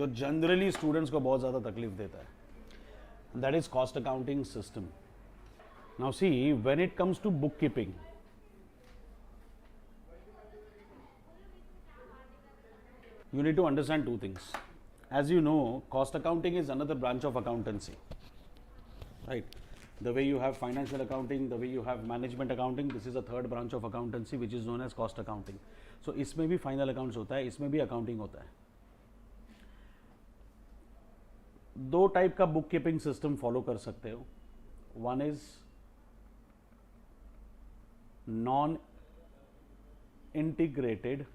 तो generally students को बहुत ज़्यादा तकलीफ देता है. That is cost accounting system. Now see when it comes to bookkeeping, you need to understand two things. As you know, cost accounting is another branch of accountancy, right? The way you have financial accounting, the way you have management accounting, this is a third branch of accountancy which is known as cost accounting. So इसमें भी final accounts होता है, इसमें भी accounting होता है. दो type का बुक कीपिंग सिस्टम फॉलो कर सकते हो. One is non integrated,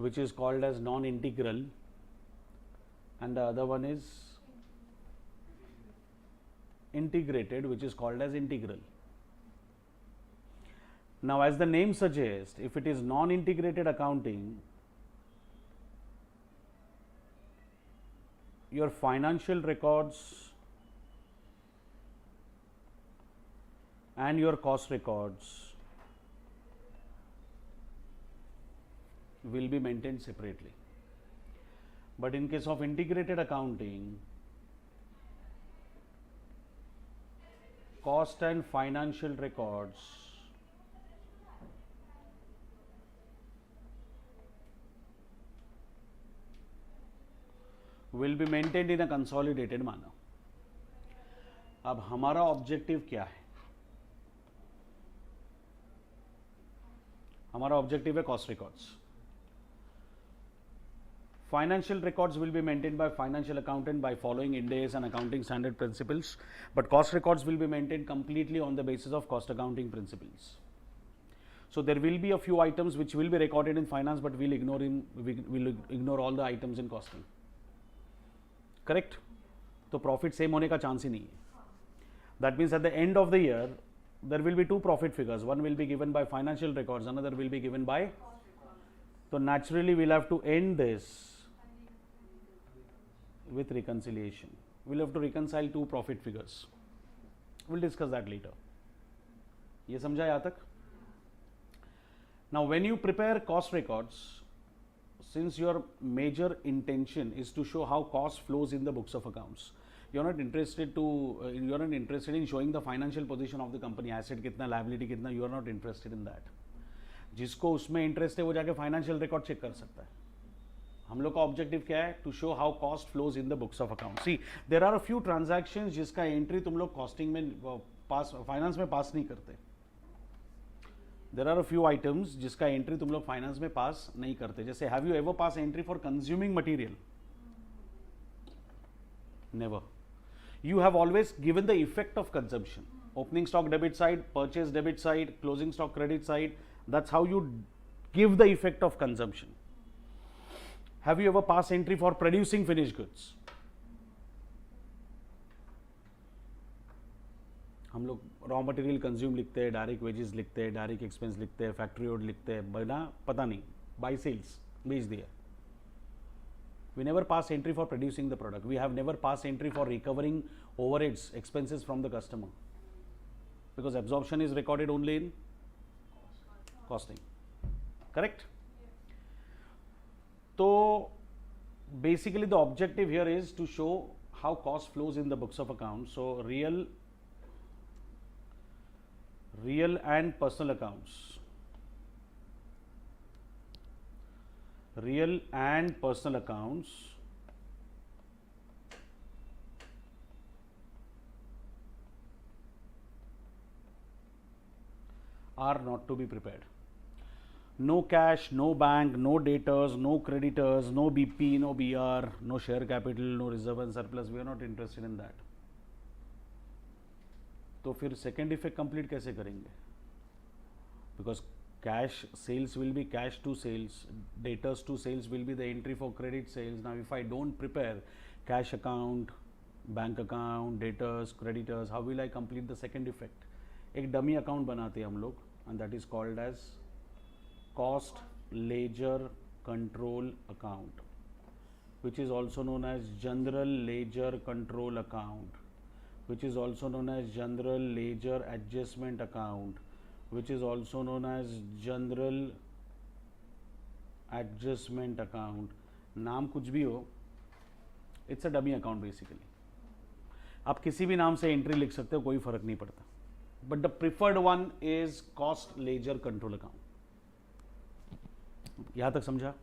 which is called as non-integral, and the other one is integrated, which is called as integral. Now, as the name suggests, if it is non-integrated accounting, your financial records and your cost records will be maintained separately. But in case of integrated accounting, cost and financial records will be maintained in a consolidated manner. अब हमारा objective क्या है? हमारा objective है cost records. Financial records will be maintained by financial accountant by following Ind AS and accounting standard principles, but cost records will be maintained completely on the basis of cost accounting principles. So there will be a few items which will be recorded in finance, but we'll ignore all the items in costing. Correct? तो profit same होने का chance ही नहीं है. That means at the end of the year there will be two profit figures. One will be given by financial records, another will be given by. So naturally we'll have to end this with reconciliation. We'll have to reconcile two profit figures. We'll discuss that later. ये समझा यहाँ तक? Now when you prepare cost records, since your major intention is to show how cost flows in the books of accounts, you're not interested in showing the financial position of the company, asset कितना, liability कितना, you are not interested in that. जिसको उसमें interest है वो जाके financial record check कर सकता है. हम लोग का ऑब्जेक्टिव क्या है? To show how cost flows in the books of account. See there are a few transactions जिसका एंट्री तुम लोग कॉस्टिंग में पास, फाइनेंस में पास नहीं करते. There are a few items जिसका एंट्री तुम लोग फाइनेंस में पास नहीं करते. जैसे have you ever pass entry for consuming material? Never. You have always given the effect of consumption. Opening stock debit side, purchase debit side, closing stock credit side. That's how you give the effect of consumption. Have you ever passed entry for producing finished goods? हम लोग raw material consume लिखते हैं, direct wages लिखते हैं, direct expense लिखते हैं, factory odd लिखते हैं, बिना पता नहीं बाई सेल्स बेच दिया. We never pass entry for producing the product. We have never passed entry for recovering overheads, expenses from the customer, because absorption is recorded only in costing. Correct? So basically the objective here is to show how cost flows in the books of accounts. So real and personal accounts. Real and personal accounts are not to be prepared. No cash, no bank, no debtors, no creditors, no BP, no BR, no share capital, no reserve and surplus. We are not interested in that. तो फिर second effect complete कैसे करेंगे? Because cash sales will be cash to sales, debtors to sales will be the entry for credit sales. Now if I don't prepare cash account, bank account, debtors, creditors, how will I complete the second effect? एक dummy account बनाते हैं हम लोग, and that is called as cost ledger control account, which is also known as general ledger control account, which is also known as general ledger adjustment account, which is also known as general adjustment account, नाम कुछ भी हो, it's a dummy account basically. आप किसी भी नाम से entry लिख सकते हो, कोई फर्क नहीं पड़ता. But the preferred one is cost ledger control account. यहां तक समझा?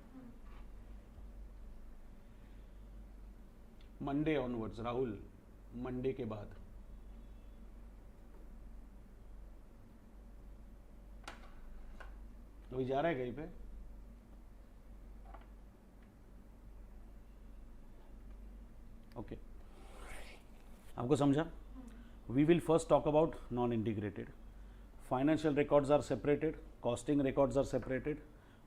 मंडे ऑनवर्ड्स राहुल, मंडे के बाद अभी जा रहा है कहीं पे? ओके, आपको समझा? We will first talk about non integrated. Financial records are separated, costing records are separated.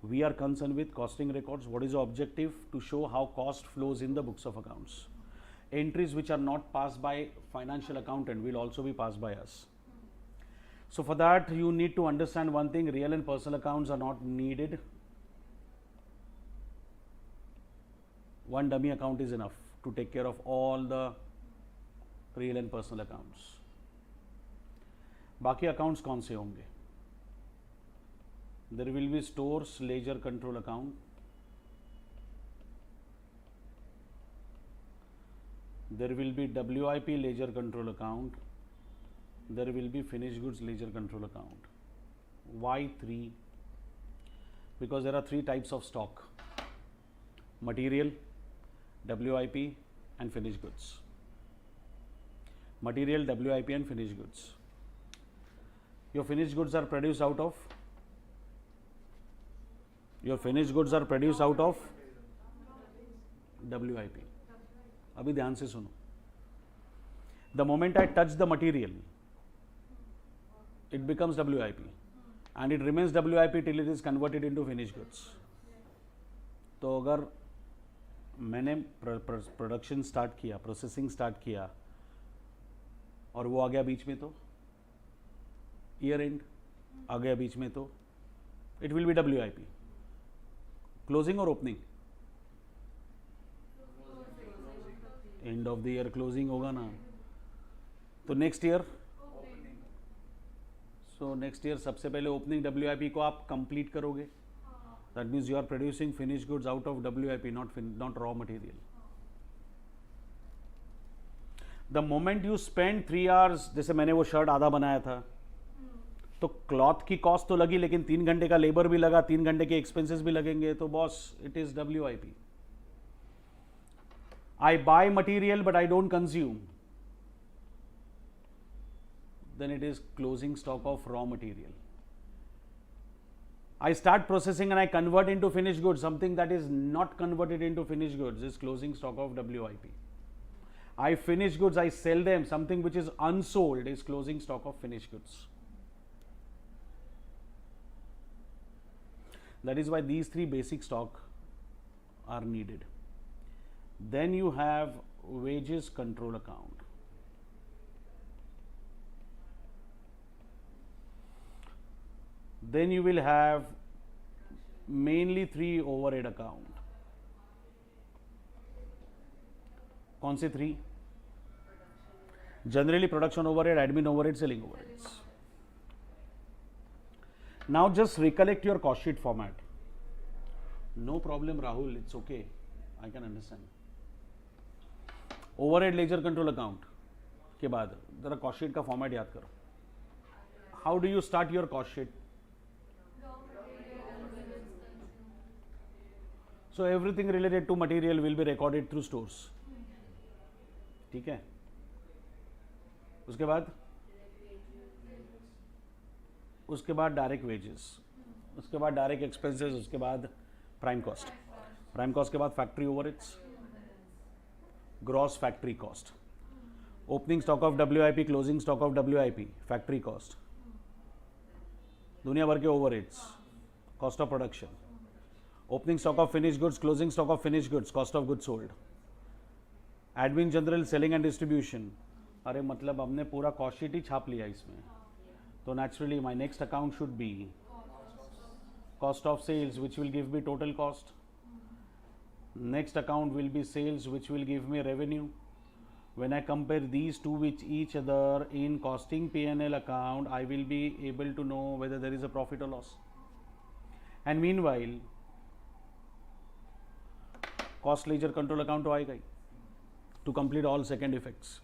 We are concerned with costing records. What is the objective? To show how cost flows in the books of accounts. Entries which are not passed by financial accountant will also be passed by us. So for that you need to understand one thing: real and personal accounts are not needed. One dummy account is enough to take care of all the real and personal accounts. बाकी accounts कौन से होंगे? There will be stores ledger control account. There will be WIP ledger control account. There will be finished goods ledger control account. Why 3? Because there are 3 types of stock: material, WIP and finished goods. Material, WIP and finished goods. Your finished goods are produced out of WIP. अभी ध्यान से सुनो. The moment I touch the material, it becomes WIP and it remains WIP till it is converted into finished goods. तो अगर मैंने production start किया, processing start किया और वो आ गया बीच में, तो ईयर एंड आ गया बीच में, तो it will be WIP. Closing और opening? End of the year closing होगा ना. तो next year, so next year सबसे पहले ओपनिंग WIP को आप कंप्लीट करोगे. That means you are producing finish goods out of WIP, not raw material. The moment you spend 3 hours, जैसे मैंने वो शर्ट आधा बनाया था, तो क्लॉथ की कॉस्ट तो लगी, लेकिन 3 घंटे का लेबर भी लगा, 3 घंटे के एक्सपेंसेस भी लगेंगे, तो boss it is WIP. I buy material but I don't consume, then it is closing stock of raw material. I start processing and I convert into finished goods. Something that is not converted into finished goods is closing stock of WIP. I finish goods, I sell them. Something which is unsold is closing stock of finished goods. That is why these 3 basic stock are needed. Then you have wages control account. Then you will have mainly 3 overhead account. कौन से 3? Generally production overhead, admin overhead, selling overheads. Now just recollect your cost sheet format. No problem Rahul, it's okay, I can understand. Overhead ledger control account के बाद जरा cost sheet का format याद करो. How do you start your cost sheet? So everything related to material will be recorded through stores. ठीक है. उसके बाद डायरेक्ट वेजेस, उसके बाद डायरेक्ट एक्सपेंसेस, उसके बाद प्राइम कॉस्ट, प्राइम कॉस्ट के बाद factory overheads, gross factory cost, opening stock of WIP, closing stock of WIP, factory cost, दुनिया भर के overheads, cost of production, opening stock of finish goods, closing stock of finish goods, cost of goods sold, admin general, selling and distribution. अरे मतलब हमने पूरा cost sheet ही छाप लिया इसमें. तो naturally my next account should be cost of sales, which will give me total cost. Next account will be sales, which will give me revenue. When I compare these two with each other in costing P&L account, I will be able to know whether there is a profit or loss. And meanwhile, cost ledger control account तो आएगा ही to complete all second effects.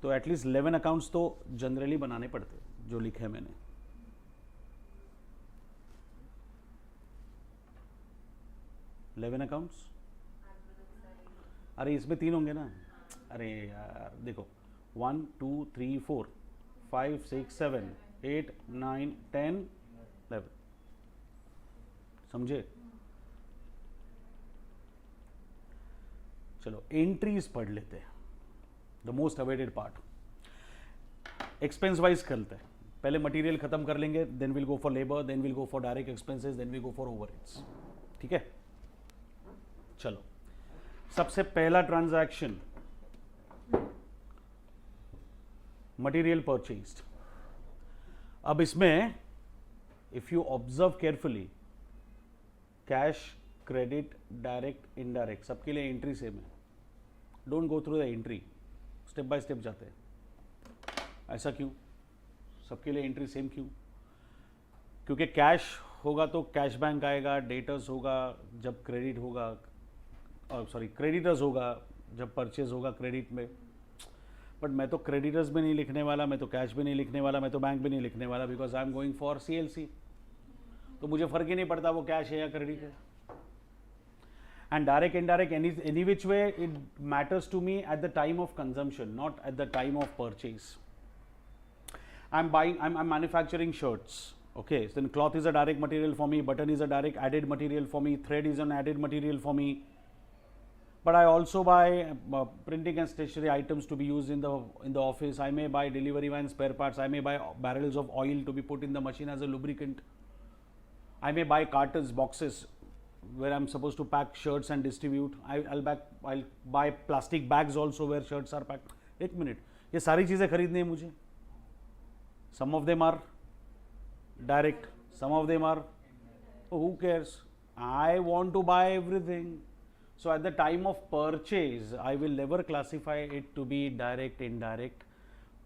तो at least 11 accounts तो generally बनाने पड़ते जो लिखे हैं मैंने। इलेवन अकाउंट्स, अरे इसमें 3 होंगे ना। अरे यार देखो 1 2 3 4 5 6 7 8 9 10 11, समझे? चलो एंट्रीज पढ़ लेते हैं, the most awaited part. Expense wise करते हैं, पहले मटेरियल खत्म कर लेंगे, then will go for labour, then will go for direct expenses, then will go for overheads. ठीक है, चलो सबसे पहला ट्रांजैक्शन मटेरियल परचेज्ड। अब इसमें if you observe carefully, cash, credit, direct, indirect सबके लिए एंट्री सेम है। Don't go through the entry, step by step जाते हैं। ऐसा क्यों? सबके लिए एंट्री सेम क्यों? क्योंकि कैश होगा तो कैश बैंक आएगा, डेटर्स होगा जब क्रेडिट होगा, सॉरी क्रेडिटर्स होगा जब परचेज होगा क्रेडिट में। बट मैं तो क्रेडिटर्स भी नहीं लिखने वाला, मैं तो कैश भी नहीं लिखने वाला, मैं तो बैंक भी नहीं लिखने वाला, because I am going for CLC। तो मुझे फर्क ही नहीं पड़ता वो कैश है या क्रेडिट है। And direct indirect any which way it matters to me at the time of consumption, not at the time of purchase. I'm manufacturing shirts. Okay, so then cloth is a direct material for me, button is a direct added material for me, thread is an added material for me. But I also buy printing and stationery items to be used in the office. I may buy delivery van spare parts. I may buy barrels of oil to be put in the machine as a lubricant. I may buy cartons, boxes where I'm supposed to pack shirts and distribute. I'll buy plastic bags also where shirts are packed. एक minute, ये सारी चीज़ें खरीदनी है मुझे। Some of them are direct, some of them are, oh, who cares? I want to buy everything. So at the time of purchase, I will never classify it to be direct, indirect.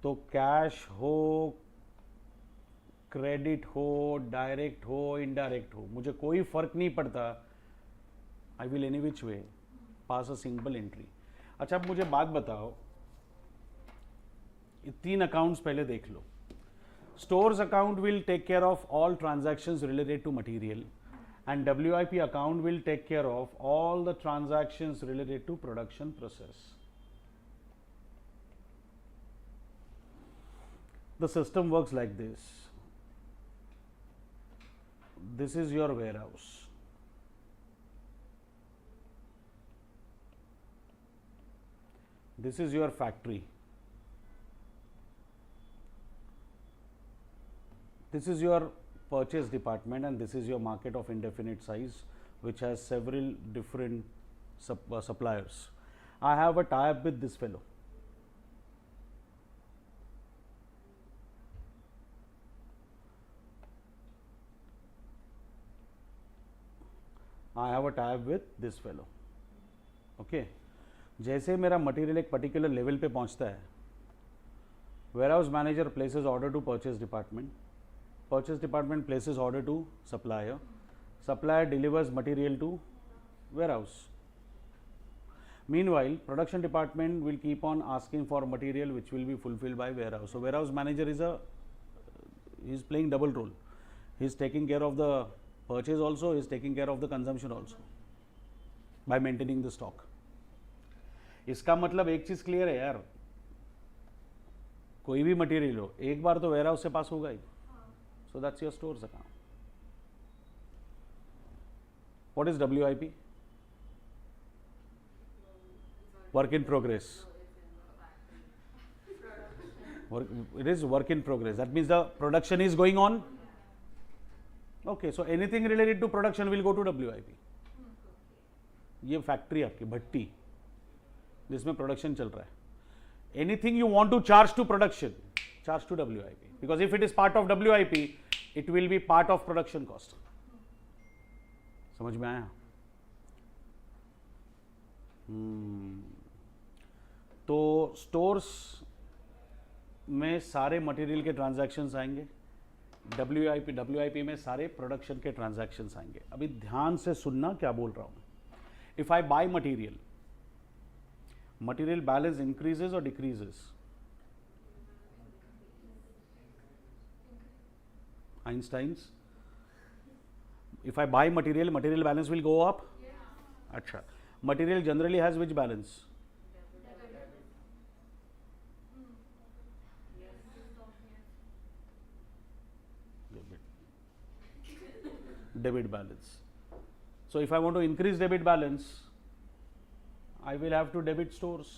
तो cash हो, credit हो, direct हो, indirect हो, मुझे कोई फर्क नहीं पड़ता। I will any which way pass a simple entry. अच्छा अब मुझे बात बताओ, ये 3 अकाउंट्स पहले देख लो। Stores account will take care of all transactions related to material, and WIP account will take care of all the transactions related to production process. The system works like this. This is your warehouse. This is your factory. This is your purchase department, and this is your market of indefinite size, which has several different suppliers. I have a tie-up with this fellow. I have a tie-up with this fellow. Okay. जैसे मेरा material एक particular level पे पहुंचता है, warehouse manager places order to purchase department. Purchase department places order to supplier. Supplier delivers material to warehouse. Meanwhile, production department will keep on asking for material which will be fulfilled by warehouse. So warehouse manager is playing double role. He is taking care of the purchase also, he is taking care of the consumption also by maintaining the stock. इसका मतलब एक चीज clear है यार, कोई भी material हो एक बार तो वेयरहाउस से पास होगा ही। So that's your stores account. What is WIP? Work in progress. It is work in progress. That means the production is going on. Okay, so anything related to production will go to WIP. ये factory आपकी भट्टी जिसमें production चल रहा है। Anything you want to charge to production, charge to WIP. Because if it is part of WIP, it will be part of production cost. समझ में आया? तो स्टोर्स में सारे मटेरियल के ट्रांजैक्शंस आएंगे, WIP में सारे प्रोडक्शन के ट्रांजैक्शंस आएंगे। अभी ध्यान से सुनना क्या बोल रहा हूँ। if I buy material, material balance increases or decreases? Einstein's. If I buy material, material balance will go up? Acha. Material generally has which balance? Debit balance. So if I want to increase debit balance, I will have to debit stores.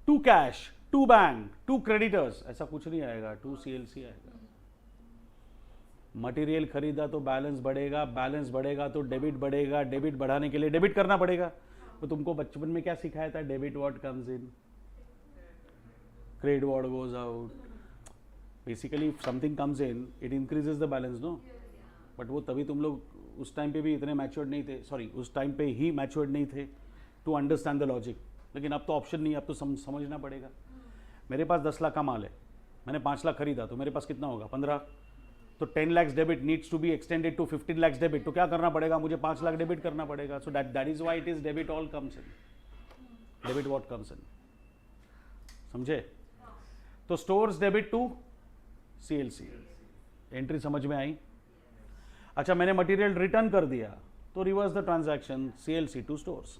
To cash, to bank, to creditors, ऐसा कुछ नहीं आएगा, to CLC आएगा. Material खरीदा तो balance बढ़ेगा, balance बढ़ेगा तो डेबिट बढ़ेगा, डेबिट बढ़ाने के लिए डेबिट करना पड़ेगा. तो तुमको बचपन में क्या सिखाया था? Debit what comes in, credit what goes out. Basically if something comes in it increases the balance, no. But वो तभी तुम लोग उस टाइम पे भी इतने मैच्योर्ड नहीं थे, सॉरी उस टाइम पे ही मैच्योर्ड नहीं थे टू अंडरस्टैंड द लॉजिक. लेकिन अब तो ऑप्शन नहीं है, अब तो समझना पड़ेगा. मेरे पास 10 लाख का माल है, मैंने 5 लाख खरीदा, तो मेरे पास कितना होगा? 15. तो 10 lakhs debit needs to be extended to 15 lakhs debit. तो क्या करना पड़ेगा? मुझे 5 लाख डेबिट करना पड़ेगा. So that is why it is debit all comes in, debit what comes in. समझे? तो stores debit to CLC. Entry समझ में आई? अच्छा, मैंने मटेरियल रिटर्न कर दिया तो reverse the transaction CLC to stores.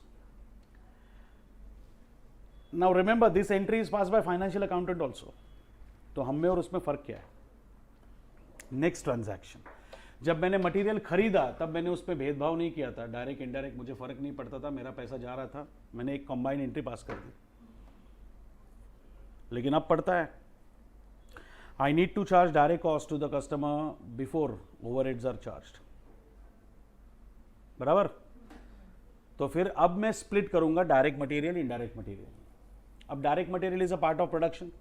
Now remember this entry is pass by financial accountant also. तो हम में और उसमें फर्क क्या है? नेक्स्ट ट्रांजैक्शन, जब मैंने मटेरियल खरीदा तब मैंने उस पर भेदभाव नहीं किया था, डायरेक्ट इनडायरेक्ट मुझे फर्क नहीं पड़ता था, मेरा पैसा जा रहा था, मैंने एक कंबाइन एंट्री पास कर दी. लेकिन अब पड़ता है, I need to charge direct cost to the customer before overheads are charged. बराबर? तो फिर अब मैं स्प्लिट करूंगा डायरेक्ट मटेरियल, इनडायरेक्ट मटेरियल. अब direct material is a part of production.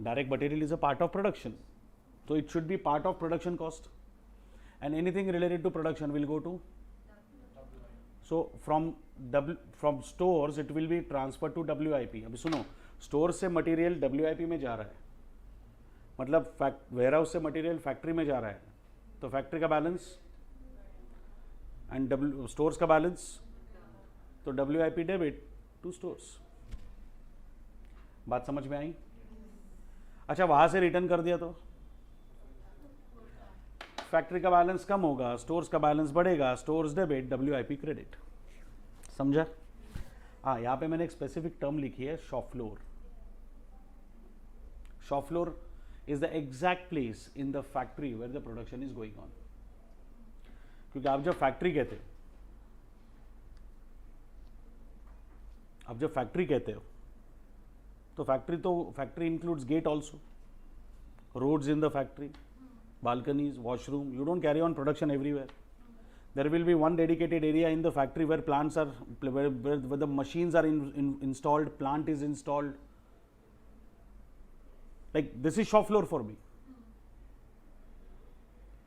Direct material is a part of production, so it should be part of production cost, and anything related to production will go to. So from stores it will be transferred to WIP. अभी सुनो, store से material WIP में जा रहा है, मतलब ware house से material factory में जा रहा है, तो फैक्ट्री का बैलेंस एंड स्टोर्स का बैलेंस, तो WIP डेबिट टू स्टोर्स. बात समझ में आई? अच्छा, वहां से रिटर्न कर दिया तो फैक्ट्री का बैलेंस कम होगा, स्टोर्स का बैलेंस बढ़ेगा, स्टोर्स डेबिट, WIP क्रेडिट. समझा? हाँ, यहां पे मैंने एक स्पेसिफिक टर्म लिखी है, shop floor. Shop floor is the exact place in the factory where the production is going on. क्योंकि आप जब फैक्ट्री कहते हो, तो factory includes gate also, roads in the factory, balconies, washroom. You don't carry on production everywhere. There will be one dedicated area in the factory where plants are, where the machines are installed, plant is installed. Like this is shop floor for me.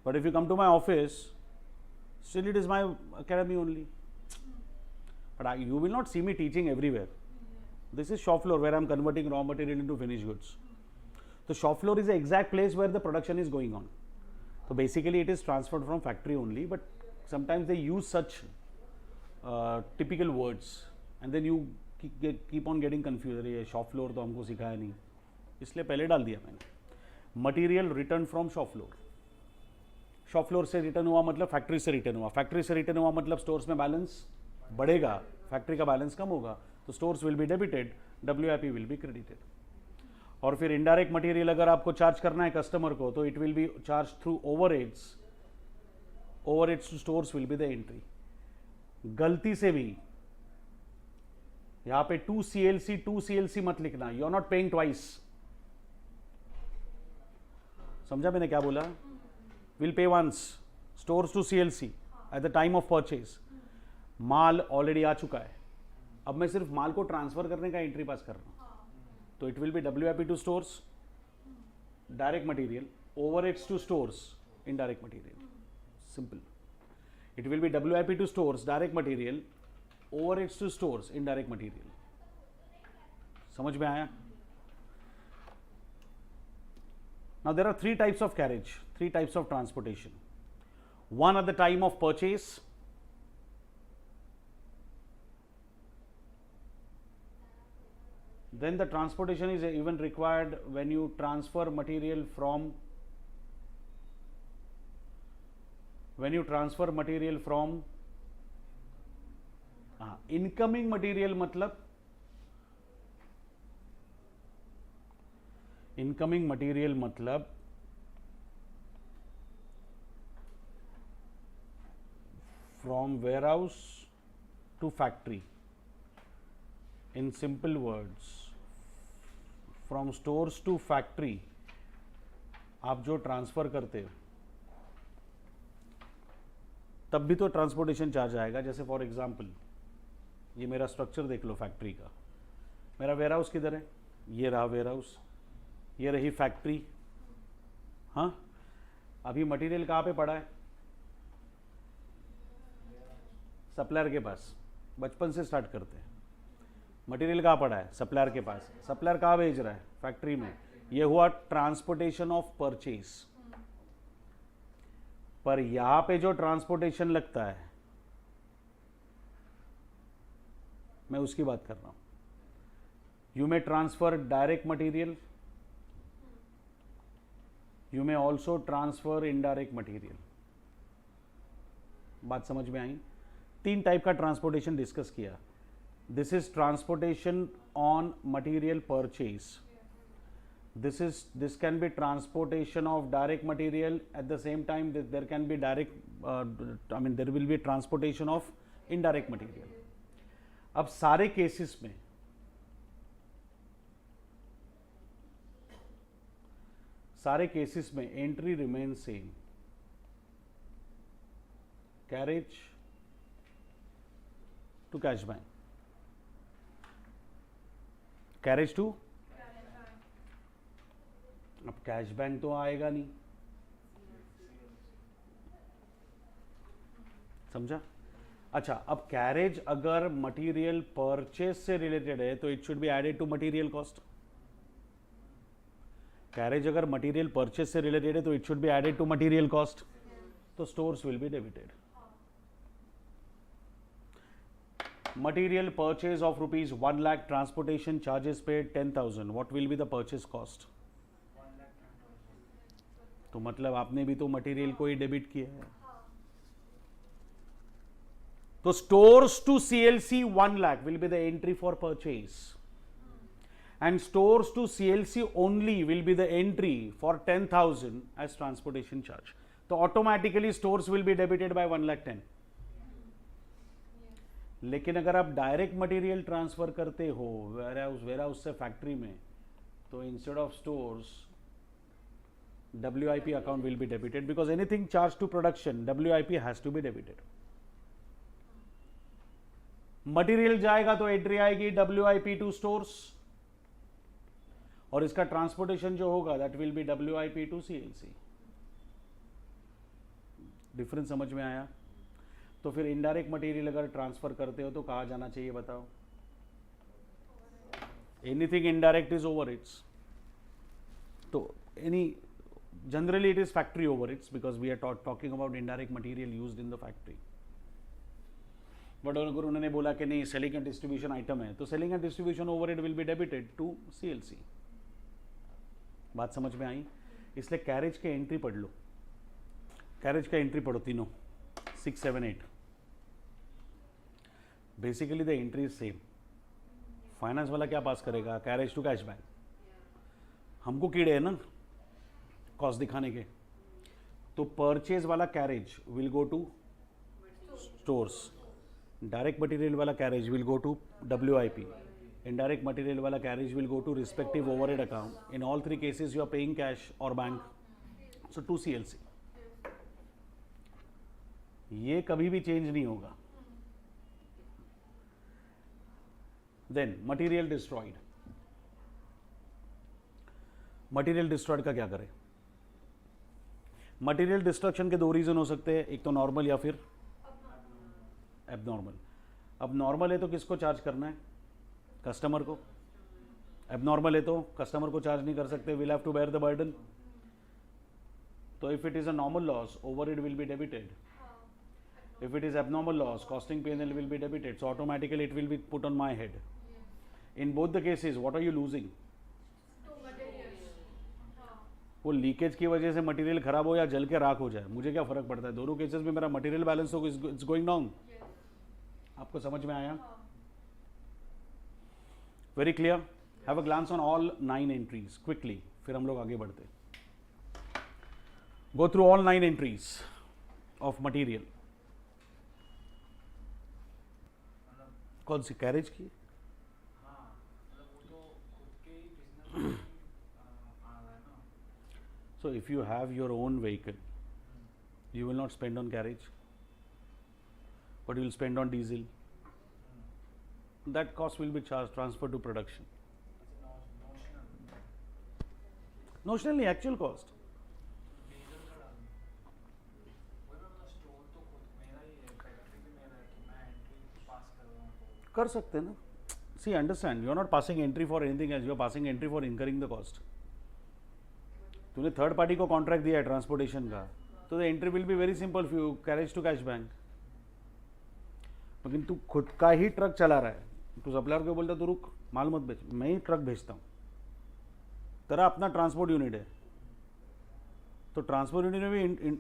But if you come to my office, still it is my academy only. But you will not see me teaching everywhere. This is shop floor where I am converting raw material into finished goods. The shop floor is the exact place where the production is going on. So basically it is transferred from factory only, but sometimes they use such typical words and then you keep on getting confused. ये shop floor तो हमको सिखाया नहीं, इसलिए पहले डाल दिया मैंने. Material returned from shop floor. Shop floor से रिटर्न हुआ मतलब फैक्ट्री से रिटर्न हुआ, फैक्ट्री से रिटर्न हुआ मतलब स्टोर्स में बैलेंस बढ़ेगा, फैक्ट्री का बैलेंस कम होगा, तो stores will be debited, WIP will be credited. और फिर इनडायरेक्ट मटेरियल अगर आपको चार्ज करना है कस्टमर को, तो it will be charge through overheads. Overheads to stores will be the entry. गलती से भी यहां पे 2 CLC मत लिखना, you are not paying twice. समझा मैंने क्या बोला? Will pay once, stores to CLC at the time of purchase. माल ऑलरेडी आ चुका है, अब मैं सिर्फ माल को ट्रांसफर करने का एंट्री पास कर रहा हूं, तो it will be WIP to stores, direct material, overheads to stores, indirect material. Simple. It will be WIP to stores, direct material, overheads to stores, indirect material. समझ में आया? Now there are three types of carriage, three types of transportation. One at the time of purchase, then the transportation is even required when you transfer material from incoming material मतलब from warehouse to factory. In simple words, from stores to factory आप जो transfer करते हो तब भी तो transportation charge आएगा. जैसे फॉर एग्जांपल ये मेरा स्ट्रक्चर देख लो फैक्ट्री का. मेरा वेयर हाउस किधर है? ये रहा वेयर हाउस, ये रही फैक्ट्री. हाँ, अभी मटेरियल कहाँ पे पड़ा है? सप्लायर के पास. बचपन से स्टार्ट करते हैं. मटेरियल कहाँ पड़ा है? सप्लायर के पास. सप्लायर कहाँ भेज रहा है? फैक्ट्री में. ये हुआ ट्रांसपोर्टेशन ऑफ परचेज. पर यहां पे जो ट्रांसपोर्टेशन लगता है मैं उसकी बात कर रहा हूं. You may transfer direct material, you may also transfer indirect material. बात समझ में आई? तीन टाइप का ट्रांसपोर्टेशन डिस्कस किया. This is transportation on material purchase. This can be transportation of direct material. At the same time there can be direct there will be transportation of indirect material. अब सारे cases में entry remain same. Carriage to cash bank, carriage to. अब cash bank तो आएगा नहीं, समझा? अच्छा, अब कैरेज अगर मटेरियल परचेज से रिलेटेड है तो it should be added to material cost. Carriage अगर मटेरियल परचेज से रिलेटेड है तो it should be added to material cost. तो stores will be debited. Material purchase of rupees 1 lakh, transportation charges paid 10,000. What will be the purchase cost? तो मतलब आपने भी तो मटेरियल को ही डेबिट किया है. तो stores to CLC 1 lakh will be the entry for purchase and stores to CLC only will be the entry for 10,000 as transportation charge. तो automatically stores will be debited by 1,10,000. लेकिन अगर आप डायरेक्ट मटेरियल ट्रांसफर करते हो ware house से factory में, तो instead of stores WIP account will be debited because anything charged to production WIP has to be debited. Material जाएगा तो एंट्री आएगी WIP टू स्टोर्स, और इसका ट्रांसपोर्टेशन जो होगा that will be WIP to CLC. Difference समझ में आया? तो फिर इनडायरेक्ट मटेरियल अगर ट्रांसफर करते हो तो कहाँ जाना चाहिए बताओ? Anything indirect is overheads. तो any generally it is factory overheads because we are talking about indirect material used in the factory. But अगर उन्होंने बोला कि नहीं सेलिंग एंड डिस्ट्रीब्यूशन आइटम है तो selling and distribution overhead will be debited to CLC. बात समझ में आई? इसलिए कैरेज के एंट्री पढ़ लो. कैरेज का एंट्री पढ़ो तीनों 6, 7, 8. Basically the entry is same. Finance वाला क्या पास करेगा? Carriage to cash bank. हमको कीड़े है ना कॉस्ट दिखाने के. तो परचेज वाला carriage will go to stores, direct material वाला carriage will go to WIP, indirect material वाला carriage will go to respective overhead account. In all 3 cases you are paying cash और बैंक, सो टू CLC. ये कभी भी change नहीं होगा. Then material destroyed. Material destroyed का क्या करें? मटेरियल डिस्ट्रक्शन के 2 रीजन हो सकते हैं, एक तो नॉर्मल या फिर एबनॉर्मल. अब नॉर्मल है तो किसको चार्ज करना है? कस्टमर को. एबनॉर्मल है तो कस्टमर को चार्ज नहीं कर सकते, will have to bear the burden. तो if it is a normal loss, overhead will be debited. If it is abnormal loss, costing P&L will be debited. So automatically it will be put on my head. In both the cases, what are you losing? वो leakage की वजह से material खराब हो या जल के राख हो जाए, मुझे क्या फर्क पड़ता है? दोनों केसेस में मेरा मटेरियल बैलेंस हो, इट्स गोइंग डाउन. आपको समझ में आया? Very clear. Have a glance on all 9 entries quickly, फिर हम लोग आगे बढ़ते. Go through all 9 entries of material. कौन सी? कैरेज की? So if you have your own vehicle, you will not spend on carriage, but you will spend on diesel. That cost will be charged, transferred to production. Notionally, actual cost. कर सकते हैं ना. See, understand, you are not passing entry for anything else, you are passing entry for incurring the cost. तूने third party को contract दिया है transportation का, तो the entry will be very simple for you, carriage to cash bank. लेकिन तू खुद का ही ट्रक चला रहा है, तू सप्लायर को बोलता तू रुक, माल मत बेच, मैं ही ट्रक भेजता हूँ, तेरा अपना ट्रांसपोर्ट यूनिट है, तो ट्रांसपोर्ट यूनिट में भी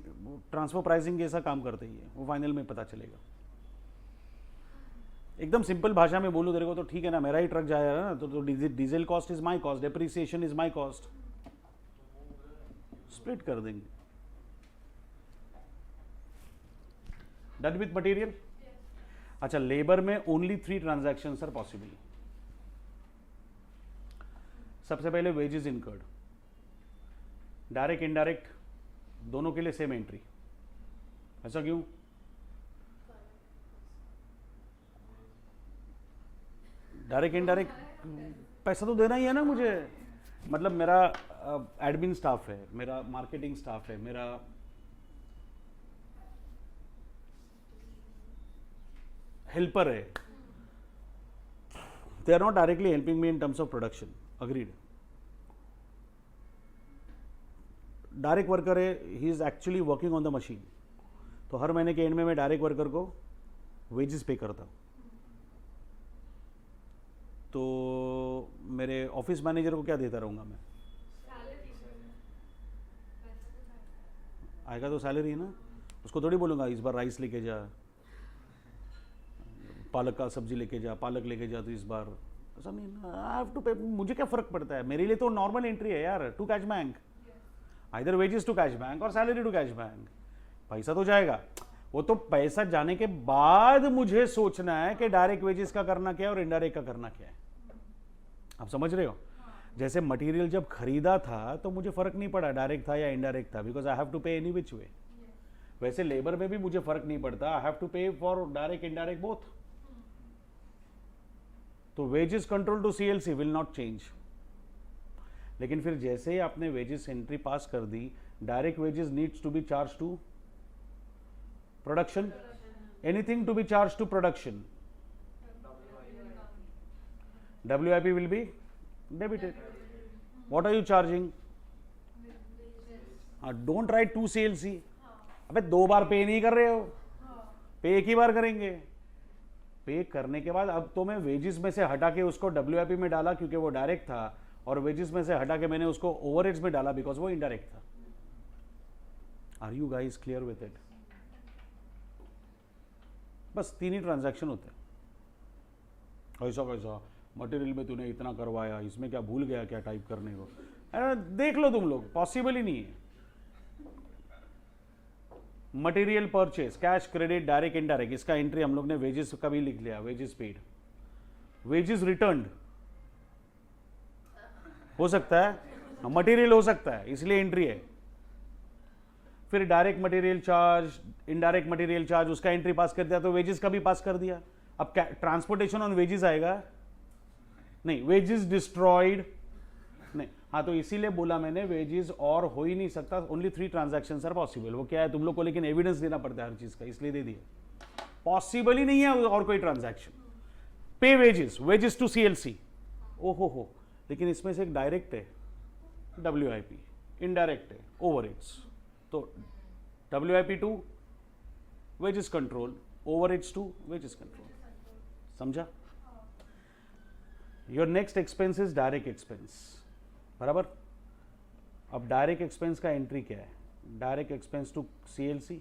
ट्रांसफर प्राइसिंग जैसा काम करते ही है, वो फाइनल में पता चलेगा. एकदम सिंपल भाषा में बोलूँ तेरे को तो ठीक है ना, मेरा ही ट्रक जाएगा ना, तो diesel cost is my cost, depreciation is my cost, split कर देंगे. Done with material. अच्छा, लेबर में ओनली 3 ट्रांजैक्शंस आर पॉसिबल. सबसे पहले वेजेस इनकर्ड, डायरेक्ट इनडायरेक्ट दोनों के लिए सेम एंट्री. ऐसा क्यों? डायरेक्ट इनडायरेक्ट पैसा तो देना ही है ना मुझे. मतलब मेरा एडमिन स्टाफ है, मेरा मार्केटिंग स्टाफ है, मेरा हेल्पर है, they are not directly helping me in terms of production. Agreed. Direct worker है, he is actually working on the machine, तो हर महीने के एंड में मैं डायरेक्ट वर्कर को वेजेस पे करता हूँ. तो मेरे ऑफिस मैनेजर को क्या देता रहूँगा मैं? आएगा तो सैलरी ना, उसको थोड़ी बोलूँगा इस बार राइस लेके जा, पालक का सब्जी लेके जा, पालक लेके जा, तो इस बार ऐसा नहीं ना. आई हैव टू पे. मुझे क्या फ़र्क पड़ता है? मेरे लिए तो नॉर्मल एंट्री है यार, to cash bank, either wages to cash bank और सैलरी टू कैश बैंक. पैसा तो जाएगा, वो तो पैसा जाने के बाद मुझे सोचना है कि डायरेक्ट वेजेस का करना क्या है और इनडायरेक्ट का करना क्या है. आप समझ रहे हो? जैसे मटेरियल जब खरीदा था तो मुझे फर्क नहीं पड़ा डायरेक्ट था या इनडायरेक्ट था, because I have to pay any which way. वैसे लेबर में भी मुझे फर्क नहीं पड़ता, I have to pay for direct indirect both. तो wages control to CLC will not change. लेकिन फिर जैसे ही आपने वेजेस एंट्री पास कर दी, direct wages needs to be charge to production. Anything to be charge to production, WIP will be debited. What are you charging? Don't write 2 CLC. अबे 2 बार पे नहीं कर रहे हो, पे एक ही बार करेंगे. पे करने के बाद अब तो मैं वेजेस में से हटा के उसको WIP में डाला क्योंकि वो डायरेक्ट था, और वेजेस में से हटा के मैंने उसको ओवरहेड्स में डाला बिकॉज वो इनडायरेक्ट था. Are you guys clear with it? बस 3 ही ट्रांजैक्शन होते हैं. ऐसा कैसा मटेरियल में तूने इतना करवाया, इसमें क्या भूल गया क्या टाइप करने को? देख लो तुम लोग, पॉसिबल ही नहीं है. Material purchase, cash, credit, direct, indirect, इसका एंट्री हम लोग ने वेजेस का भी लिख लिया. वेजेस पेड, वेजेस रिटर्न्ड हो सकता है, मटेरियल हो सकता है, इसलिए एंट्री है. फिर direct material charge, indirect material charge, उसका एंट्री पास कर दिया तो वेजेस का भी पास कर दिया. अब ट्रांसपोर्टेशन ऑन वेजेस आएगा नहीं, वेजेस डिस्ट्रॉयड नहीं. हाँ, तो इसीलिए बोला मैंने वेजेस और हो ही नहीं सकता, ओनली 3 ट्रांजैक्शंस आर पॉसिबल. वो क्या है तुम लोग को लेकिन एविडेंस देना पड़ता है हर चीज का, इसलिए दे दिया. पॉसिबल ही नहीं है और कोई ट्रांजैक्शन. पे वेजेस, वेजेस टू सीएलसी, ओहो हो. लेकिन इसमें से एक डायरेक्ट है WIP, इनडायरेक्ट है ओवरहेड्स. तो WIP2 wages control, overheads to wages control. समझा? Your next expense is direct expense. बराबर. अब डायरेक्ट एक्सपेंस का एंट्री क्या है? Direct expense to CLC.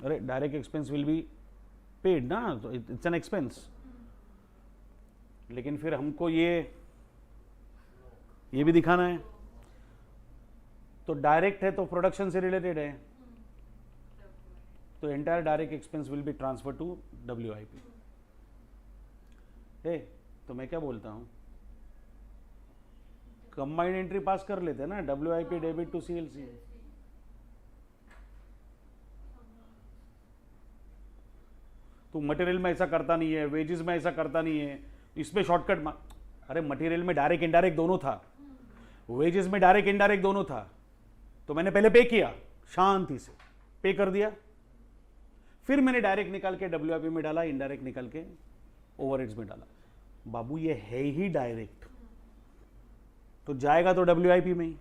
अरे direct expense will be paid ना, तो इट्स एन एक्सपेंस. लेकिन फिर हमको ये भी दिखाना है. तो डायरेक्ट है तो प्रोडक्शन से रिलेटेड है, तो entire direct expense will be transfer to WIP. तो मैं क्या बोलता हूं, कंबाइंड एंट्री पास कर लेते हैं ना, WIP डेबिट टू CLC. तो मटेरियल में ऐसा करता नहीं है, वेजेस में ऐसा करता नहीं है, इसमें शॉर्टकट. अरे मटेरियल में डायरेक्ट इनडायरेक्ट दोनों था, वेजेस में डायरेक्ट इनडायरेक्ट दोनों था. तो मैंने पहले पे किया, शांति से पे कर दिया, फिर मैंने डायरेक्ट निकाल के WIP में डाला, इनडायरेक्ट निकाल के ओवरहेड्स में डाला. बाबू ये है ही डायरेक्ट, तो जाएगा तो WIP में ही,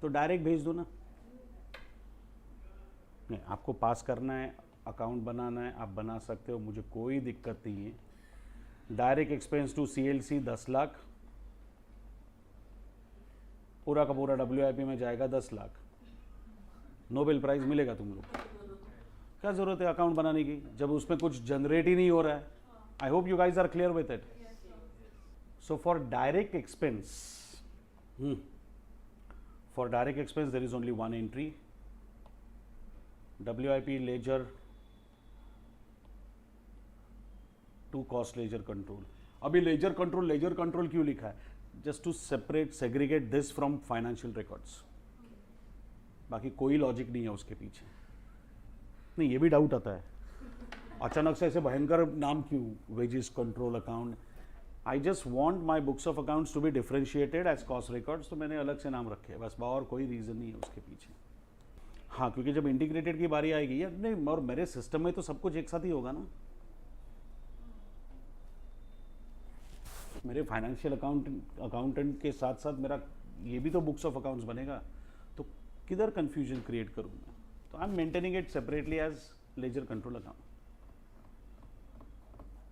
तो डायरेक्ट भेज दो ना. नहीं, आपको पास करना है, अकाउंट बनाना है, आप बना सकते हो, मुझे कोई दिक्कत नहीं है. Direct expense to CLC 10 lakh, पूरा का पूरा WIP में जाएगा 10 लाख. नोबेल प्राइज मिलेगा तुम लोग. क्या जरूरत है अकाउंट बनाने की जब उसमें कुछ जनरेट ही नहीं हो रहा है. I hope you guys are clear with it. So for direct expense, for direct expense there is only one entry, WIP ledger to cost ledger control. अभी लेजर कंट्रोल क्यों लिखा है? Just to segregate this from financial records. बाकी कोई logic नहीं है उसके पीछे. नहीं, ये भी डाउट आता है अचानक से ऐसे भयंकर नाम क्यों, wages control account. I just want my books of accounts to be differentiated as cost records, तो मैंने अलग से नाम रखे, बस और कोई रीज़न नहीं है उसके पीछे. हाँ, क्योंकि जब इंटीग्रेटेड की बारी आएगी, या नहीं, और मेरे सिस्टम में तो सब कुछ एक साथ ही होगा ना. मेरे फाइनेंशियल अकाउंटेंट के साथ साथ मेरा ये भी तो बुक्स ऑफ अकाउंट्स बनेगा, तो किधर कंफ्यूजन क्रिएट करूँ मैं. तो I am maintaining it separately as ledger control account.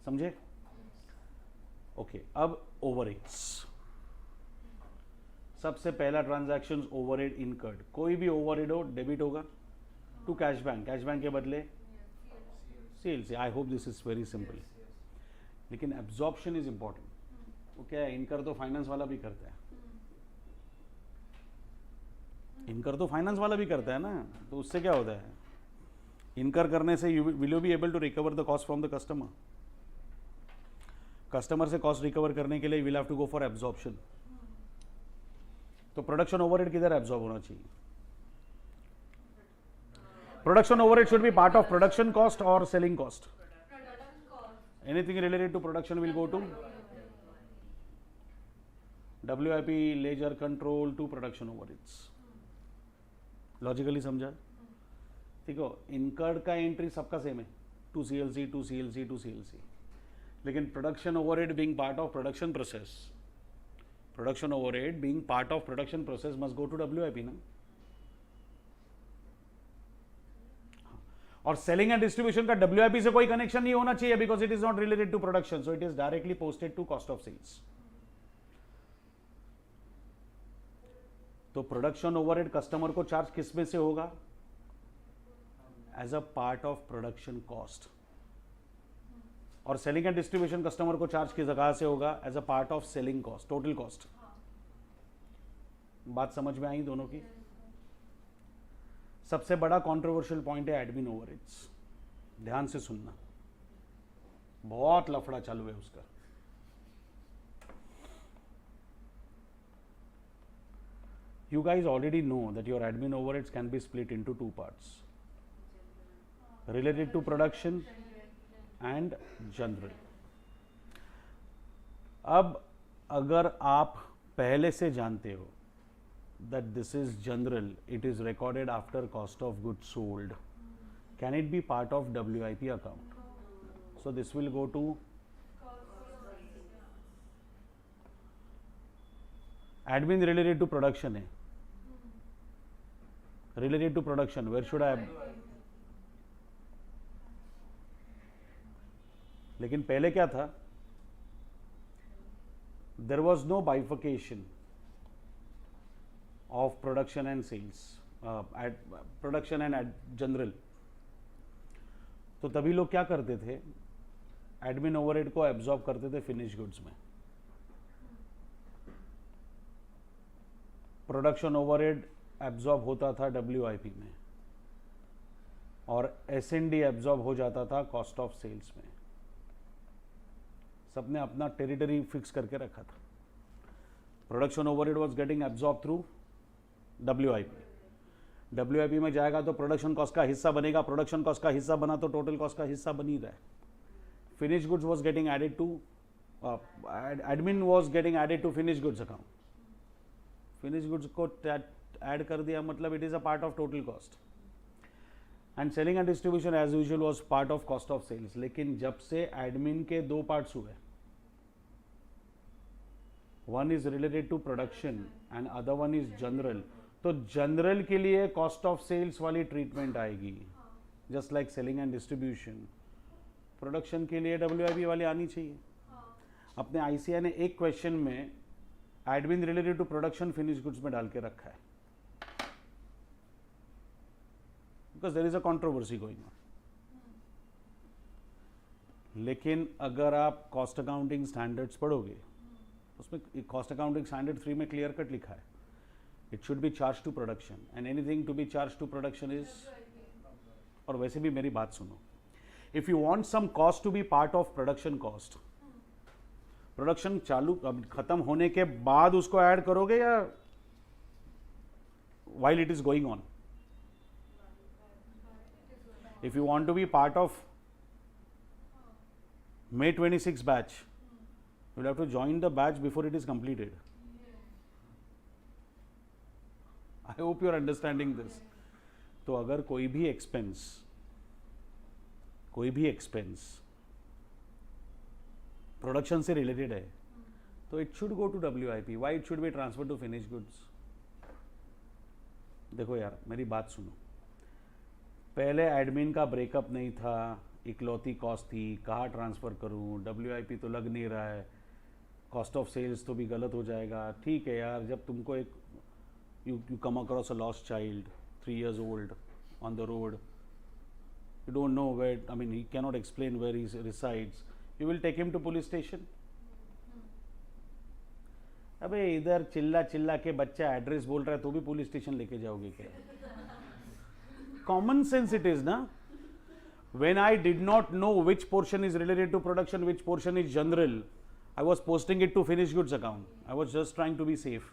समझे? ओके. अब ओवरहेड्स. सबसे पहला ट्रांजैक्शन ओवरहेड इनकर्ड. कोई भी ओवरहेड हो डेबिट होगा to cash bank, cash bank के बदले CLC. I hope this is very simple. लेकिन एब्जॉर्प्शन इज इंपॉर्टेंट. वो क्या है, इनकर तो फाइनेंस वाला भी करता है, इनकर तो फाइनेंस वाला भी करता है ना. तो उससे क्या होता है, इनकर करने से will you be able to recover the cost from the customer. Customer से कॉस्ट रिकवर करने के लिए will have to go for absorption. तो प्रोडक्शन ओवरहेड किधर एब्जॉर्ब होना चाहिए? Production overhead should be part of production cost और selling cost. Anything related to production will go to WIP ledger control to production overheads. Logically समझा? ठीक हो. Incurred का entry सबका सेम है, to CLC to CLC to CLC. लेकिन production overhead being part of production process, production overhead being part of production process must go to WIP ना. और selling and distribution का WIP से कोई connection नहीं होना चाहिए, because it is not related to production, so it is directly posted to cost of sales. तो production overhead customer को चार्ज किस में से होगा? As a part of production cost. और सेलिंग एंड डिस्ट्रीब्यूशन कस्टमर को चार्ज किस जगह से होगा? As a part of selling cost, total cost. बात समझ में आई दोनों की? सबसे बड़ा कंट्रोवर्शियल पॉइंट है एडमिन ओवरहेड्स. ध्यान से सुनना, बहुत लफड़ा चालू है उसका. You guys already know that your admin overheads can be split into two parts, related to production and general. अब अगर आप पहले से जानते हो that this is general, it is recorded after cost of goods sold, can it be part of WIP account? So this will go to admin related to production है, related to production, where should I have? लेकिन पहले क्या था? There was no bifurcation of production and sales, production and general. तो तभी लोग क्या करते थे? एडमिन ओवरहेड को एब्जॉर्ब करते थे फिनिश गुड्स में. प्रोडक्शन ओवरहेड एब्जॉर्ब होता था WIP में, और S&D एब्जॉर्ब हो जाता था कॉस्ट ऑफ सेल्स में. सबने अपना टेरिटरी फिक्स करके रखा था. Production overhead was getting absorb through WIP. WIP में जाएगा तो प्रोडक्शन कॉस्ट का हिस्सा बनेगा. प्रोडक्शन कॉस्ट का हिस्सा बना तो टोटल कॉस्ट का हिस्सा बन ही रहा है. Finish goods was getting added to admin was getting added to finish goods account. Finish goods को ऐड कर दिया मतलब it is a part of total cost. And selling and distribution as usual was part of cost of sales. लेकिन जब से admin के दो parts हुए, one is related to production and other one is general, तो general के लिए cost of sales वाली ट्रीटमेंट आएगी, just like selling and distribution. Production के लिए WIP वाली आनी चाहिए. अपने ICI ने एक क्वेश्चन में admin related to production finish goods में डाल के रखा है, because there is a controversy going on. लेकिन अगर आप कॉस्ट अकाउंटिंग स्टैंडर्ड्स पढ़ोगे, उसमें कॉस्ट अकाउंटिंग स्टैंडर्ड 3 में क्लियर कट लिखा है, it should be charge to production and anything to be charge to production is. और वैसे भी मेरी बात सुनो, if you want some cost to be part of production cost, production चालू खत्म होने के बाद उसको ऐड करोगे या while it is going on? If you want to be part of May 26 batch, you will have to join the batch before it is completed. I hope you are understanding this. तो अगर कोई भी expense production से related है तो it should go to WIP. Why it should be transfer to finish goods? देखो यार मेरी बात सुनो, पहले एडमिन का ब्रेकअप नहीं था, इकलौती कॉस्ट थी, कहाँ ट्रांसफर करूँ, WIP तो लग नहीं रहा है, कॉस्ट ऑफ सेल्स तो भी गलत हो जाएगा. ठीक है यार, जब तुमको एक you come across a lost child 3 years old on the road, you don't know where, I mean he cannot explain where he resides, you will take him to police station. अबे इधर चिल्ला चिल्ला के बच्चा एड्रेस बोल रहा है तो भी पुलिस स्टेशन लेके जाओगे क्या? कॉमन सेंस इट इज ना. When I did not know which portion is related to production, which portion is general, I was posting it to finished goods account. I was just trying to be safe.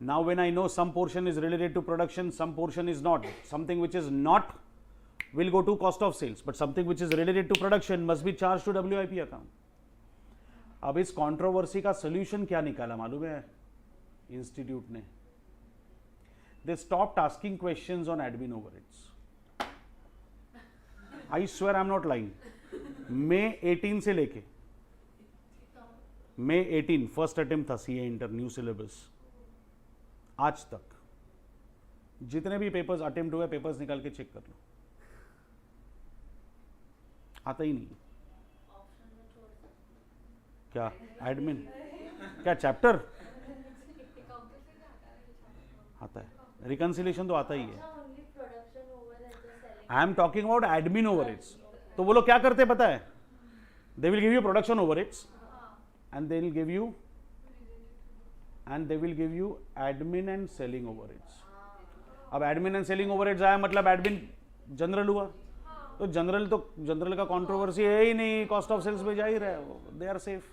Now when I know some portion is related to production, some portion is not, something which is not will go to cost of sales, but something which is related to production must be charged to WIP account. अब इस controversy का solution क्या निकाला मालूम है institute ने? They stopped asking questions on admin overheads. I swear I am not lying. May 18 से लेके May 18 फर्स्ट अटेम्प्ट था CA इंटर न्यू सिलेबस, आज तक जितने भी पेपर्स अटेम्प्ट हुए पेपर्स निकाल के चेक कर लो, आता ही नहीं. क्या एडमिन, क्या चैप्टर आता है, रिकंसिलेशन तो आता ही है. I am talking about admin overheads. तो वो लोग क्या करते हैं पता है? They will give you production overheads and they will give you admin and selling overheads. अब एडमिन एंड सेलिंग ओवरहेड्स आया मतलब एडमिन जनरल हुआ, तो जनरल का कंट्रोवर्सी है ही नहीं, कॉस्ट ऑफ सेल्स में जा ही रहा है वो, दे आर सेफ.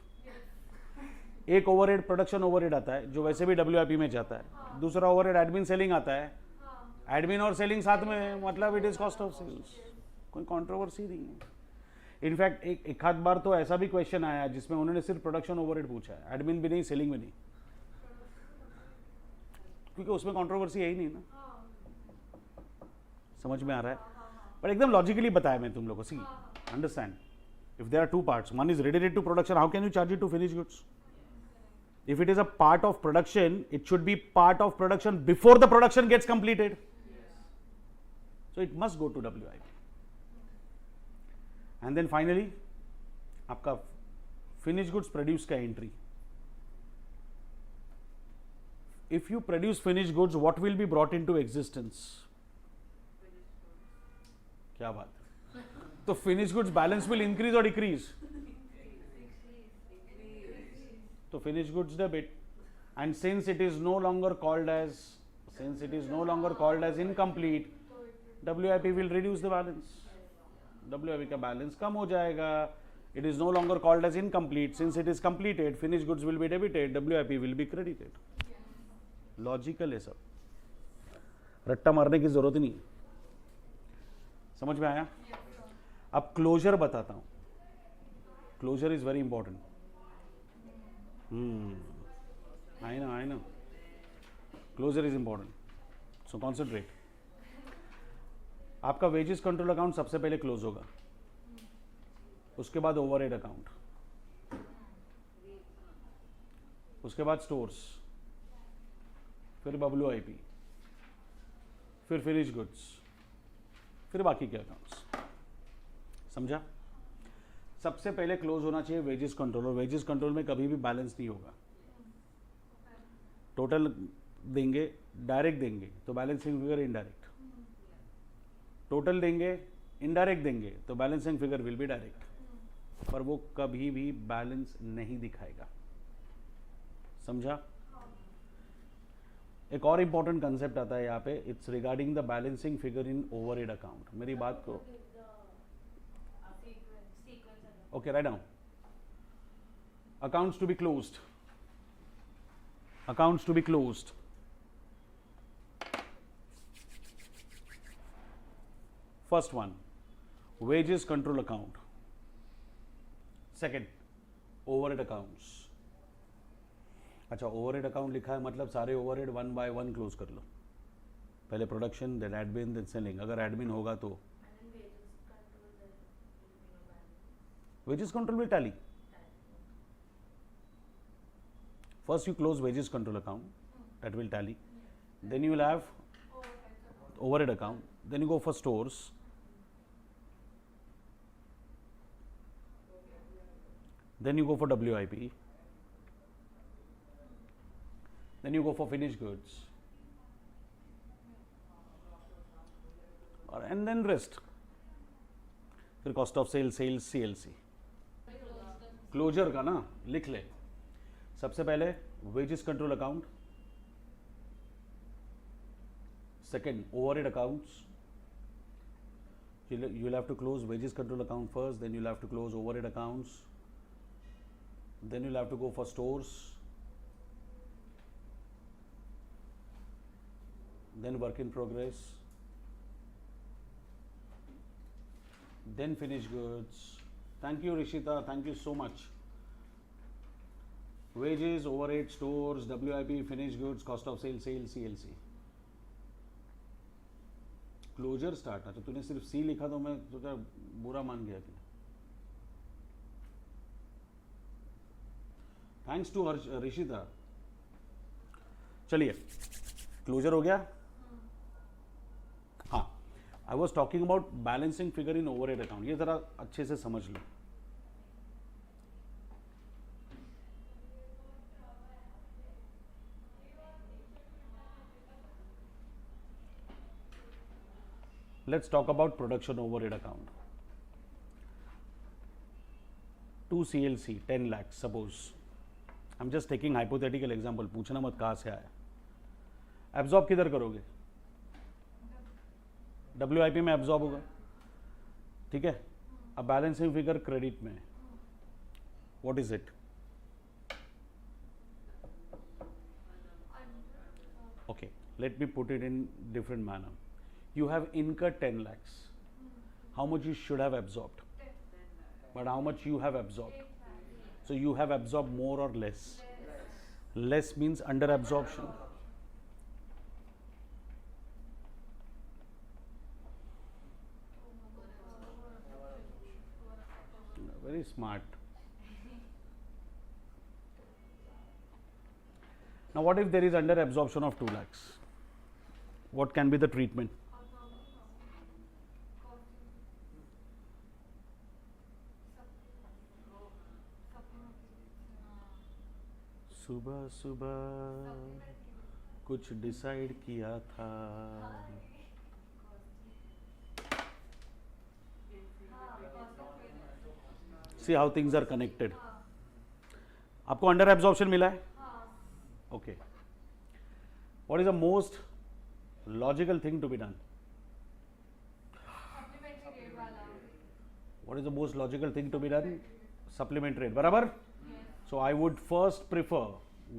एक ओवरहेड प्रोडक्शन ओवरहेड आता है जो वैसे भी WIP में जाता है, दूसरा ओवरहेड एडमिन सेलिंग आता है, एडमिन और सेलिंग साथ में मतलब it is cost of sales. कोई कंट्रोवर्सी नहीं है. इनफैक्ट एक आध बार तो ऐसा भी क्वेश्चन आया जिसमें उन्होंने सिर्फ प्रोडक्शन ओवरहेड पूछा है, एडमिन भी नहीं सेलिंग भी नहीं, क्योंकि उसमें कंट्रोवर्सी है ही नहीं ना. समझ में आ रहा है? पर एकदम लॉजिकली बताया मैं तुम लोगों को. See understand, if there are two parts, one is related to production, how can you charge it to finish goods? If it is a part of production, it should be part of production before the production gets completed. So it must go to WIP. And then finally आपका finished goods produce का entry. If you produce finished goods, what will be brought into existence? क्या बात है? तो finished goods balance will increase or decrease? तो finished goods debit, and since it is no longer called as incomplete, WIP will reduce the balance. WIP का balance कम हो जाएगा. It is no longer called as incomplete. Since it is completed, finished goods will be debited, WIP will be credited. Logical है सब, रट्टा मारने की जरूरत ही नहीं. समझ में आया? अब क्लोजर बताता हूं. Closure is very important. I know closure is important, so concentrate. आपका वेजेस कंट्रोल अकाउंट सबसे पहले क्लोज होगा, उसके बाद ओवरहेड अकाउंट, उसके बाद स्टोर्स, फिर WIP, फिर फिनिश गुड्स, फिर बाकी के अकाउंट्स. समझा? सबसे पहले क्लोज होना चाहिए वेजेस कंट्रोल, और वेजेस कंट्रोल में कभी भी बैलेंस नहीं होगा. टोटल देंगे, डायरेक्ट देंगे तो बैलेंसिंग फिगर इनडायरेक्ट, टोटल देंगे इनडायरेक्ट देंगे तो balancing figure will be direct, पर वो कभी भी बैलेंस नहीं दिखाएगा. समझा? एक और इंपॉर्टेंट कंसेप्ट आता है यहाँ पे, it's regarding the balancing figure in overhead account. मेरी बात को okay, write down. Accounts to be closed, accounts to be closed. First one, wages control account. Second, overhead accounts. अच्छा, ओवरहेड अकाउंट लिखा है मतलब सारे ओवरहेड 1 by 1 क्लोज कर लो. पहले production, then admin, then selling. अगर एडमिन होगा तो wages control will tally. First you close wages control account, that will tally. Then you will have overhead account, then you go for stores, then you go for WIP, then you go for finished goods, and then rest. फिर cost of sales, sales, CLC. Closure का ना लिख ले. सबसे पहले wages control account, second overhead accounts. You'll have to close wages control account first, then you'll have to close overhead accounts, then you'll have to go for stores, then work in progress, then finished goods. Thank you Rishita, thank you so much. Wages, overhead, stores, WIP, finished goods, cost of sales, sales, CLC. Closure start. अच्छा, तूने सिर्फ C लिखा तो मैं सोचा बुरा मान गया कि. Thanks to Rishita. चलिए, क्लोजर हो गया. हाँ, I was talking about balancing figure in overhead account. ये जरा अच्छे से समझ लो. Let's talk about production overhead account. 2 CLC 10 lakhs suppose. I am just taking hypothetical example, पूछना मत कहाँ से आया. एब्जॉर्ब किधर करोगे? WIP में एब्जॉर्ब होगा. ठीक है. अब बैलेंसिंग फिगर क्रेडिट में, what is it? Okay, let me put it in different manner. You have incurred 10 lakhs. How much you should have absorbed? But how much you have absorbed? So you have absorbed more or less? Less means under absorption. Very smart. Now what if there is under absorption of 2 lakhs? What can be the treatment? सुबह सुबह कुछ decide किया था. See how things are connected. आपको under absorption मिला है? Okay. What is the most logical thing to be done? What is the most logical thing to be done? Supplementary rate. बराबर? So I would first prefer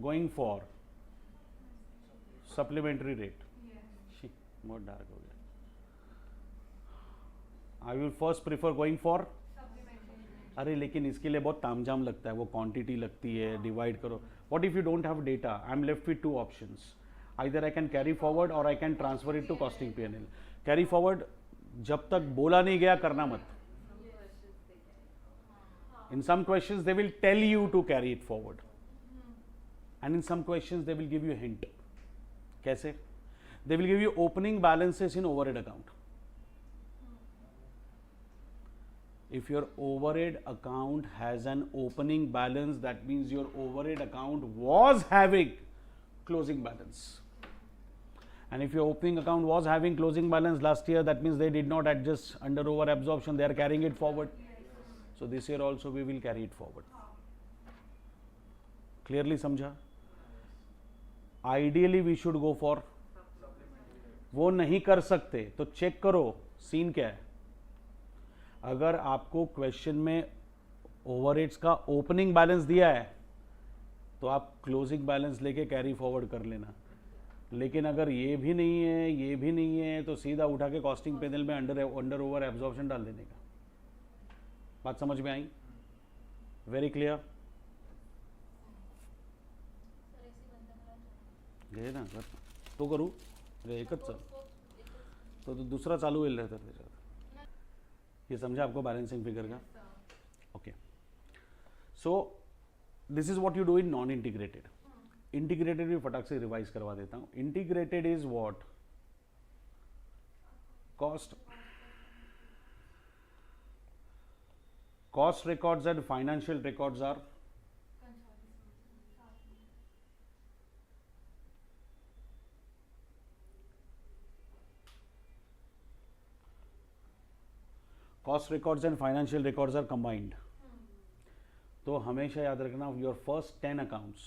going for supplementary rate. She, बहुत dark हो गया. I will first prefer going for. अरे लेकिन इसके लिए बहुत तामझाम लगता है, वो क्वांटिटी लगती है, डिवाइड करो. What if you don't have data? I'm left with two options. Either I can carry forward or I can transfer it to costing P&L. Carry forward जब तक बोला नहीं गया करना मत. In some questions they will tell you to carry it forward, and in some questions they will give you a hint. कैसे? They will give you opening balances in overhead account. If your overhead account has an opening balance, that means your overhead account was having closing balance. And if your opening account was having closing balance last year, that means they did not adjust under over absorption, they are carrying it forward. So this year also we will carry it forward. Clearly समझा? Ideally we should go for. वो नहीं कर सकते तो check करो scene क्या है. अगर आपको क्वेश्चन में ओवरहेड्स का ओपनिंग बैलेंस दिया है तो आप क्लोजिंग बैलेंस लेके कैरी फॉरवर्ड कर लेना. लेकिन अगर ये भी नहीं है, ये भी नहीं है, तो सीधा उठा के कॉस्टिंग पैनल में अंडर ओवर एब्जॉर्प्शन डाल देने का. बात समझ में आई? Very clear? घे ना कर तो करू अरे एकच चाल तो दुसरा चालू होईल तर त्याच्यात. ये समझा आपको बैलेंसिंग फिगर का? Okay. So this is what you do in non integrated. Integrated भी फटाक से रिवाइज करवा देता हूं. Integrated is what? Cost records and financial records are cost records and financial records are combined. तो हमेशा याद रखना your first 10 accounts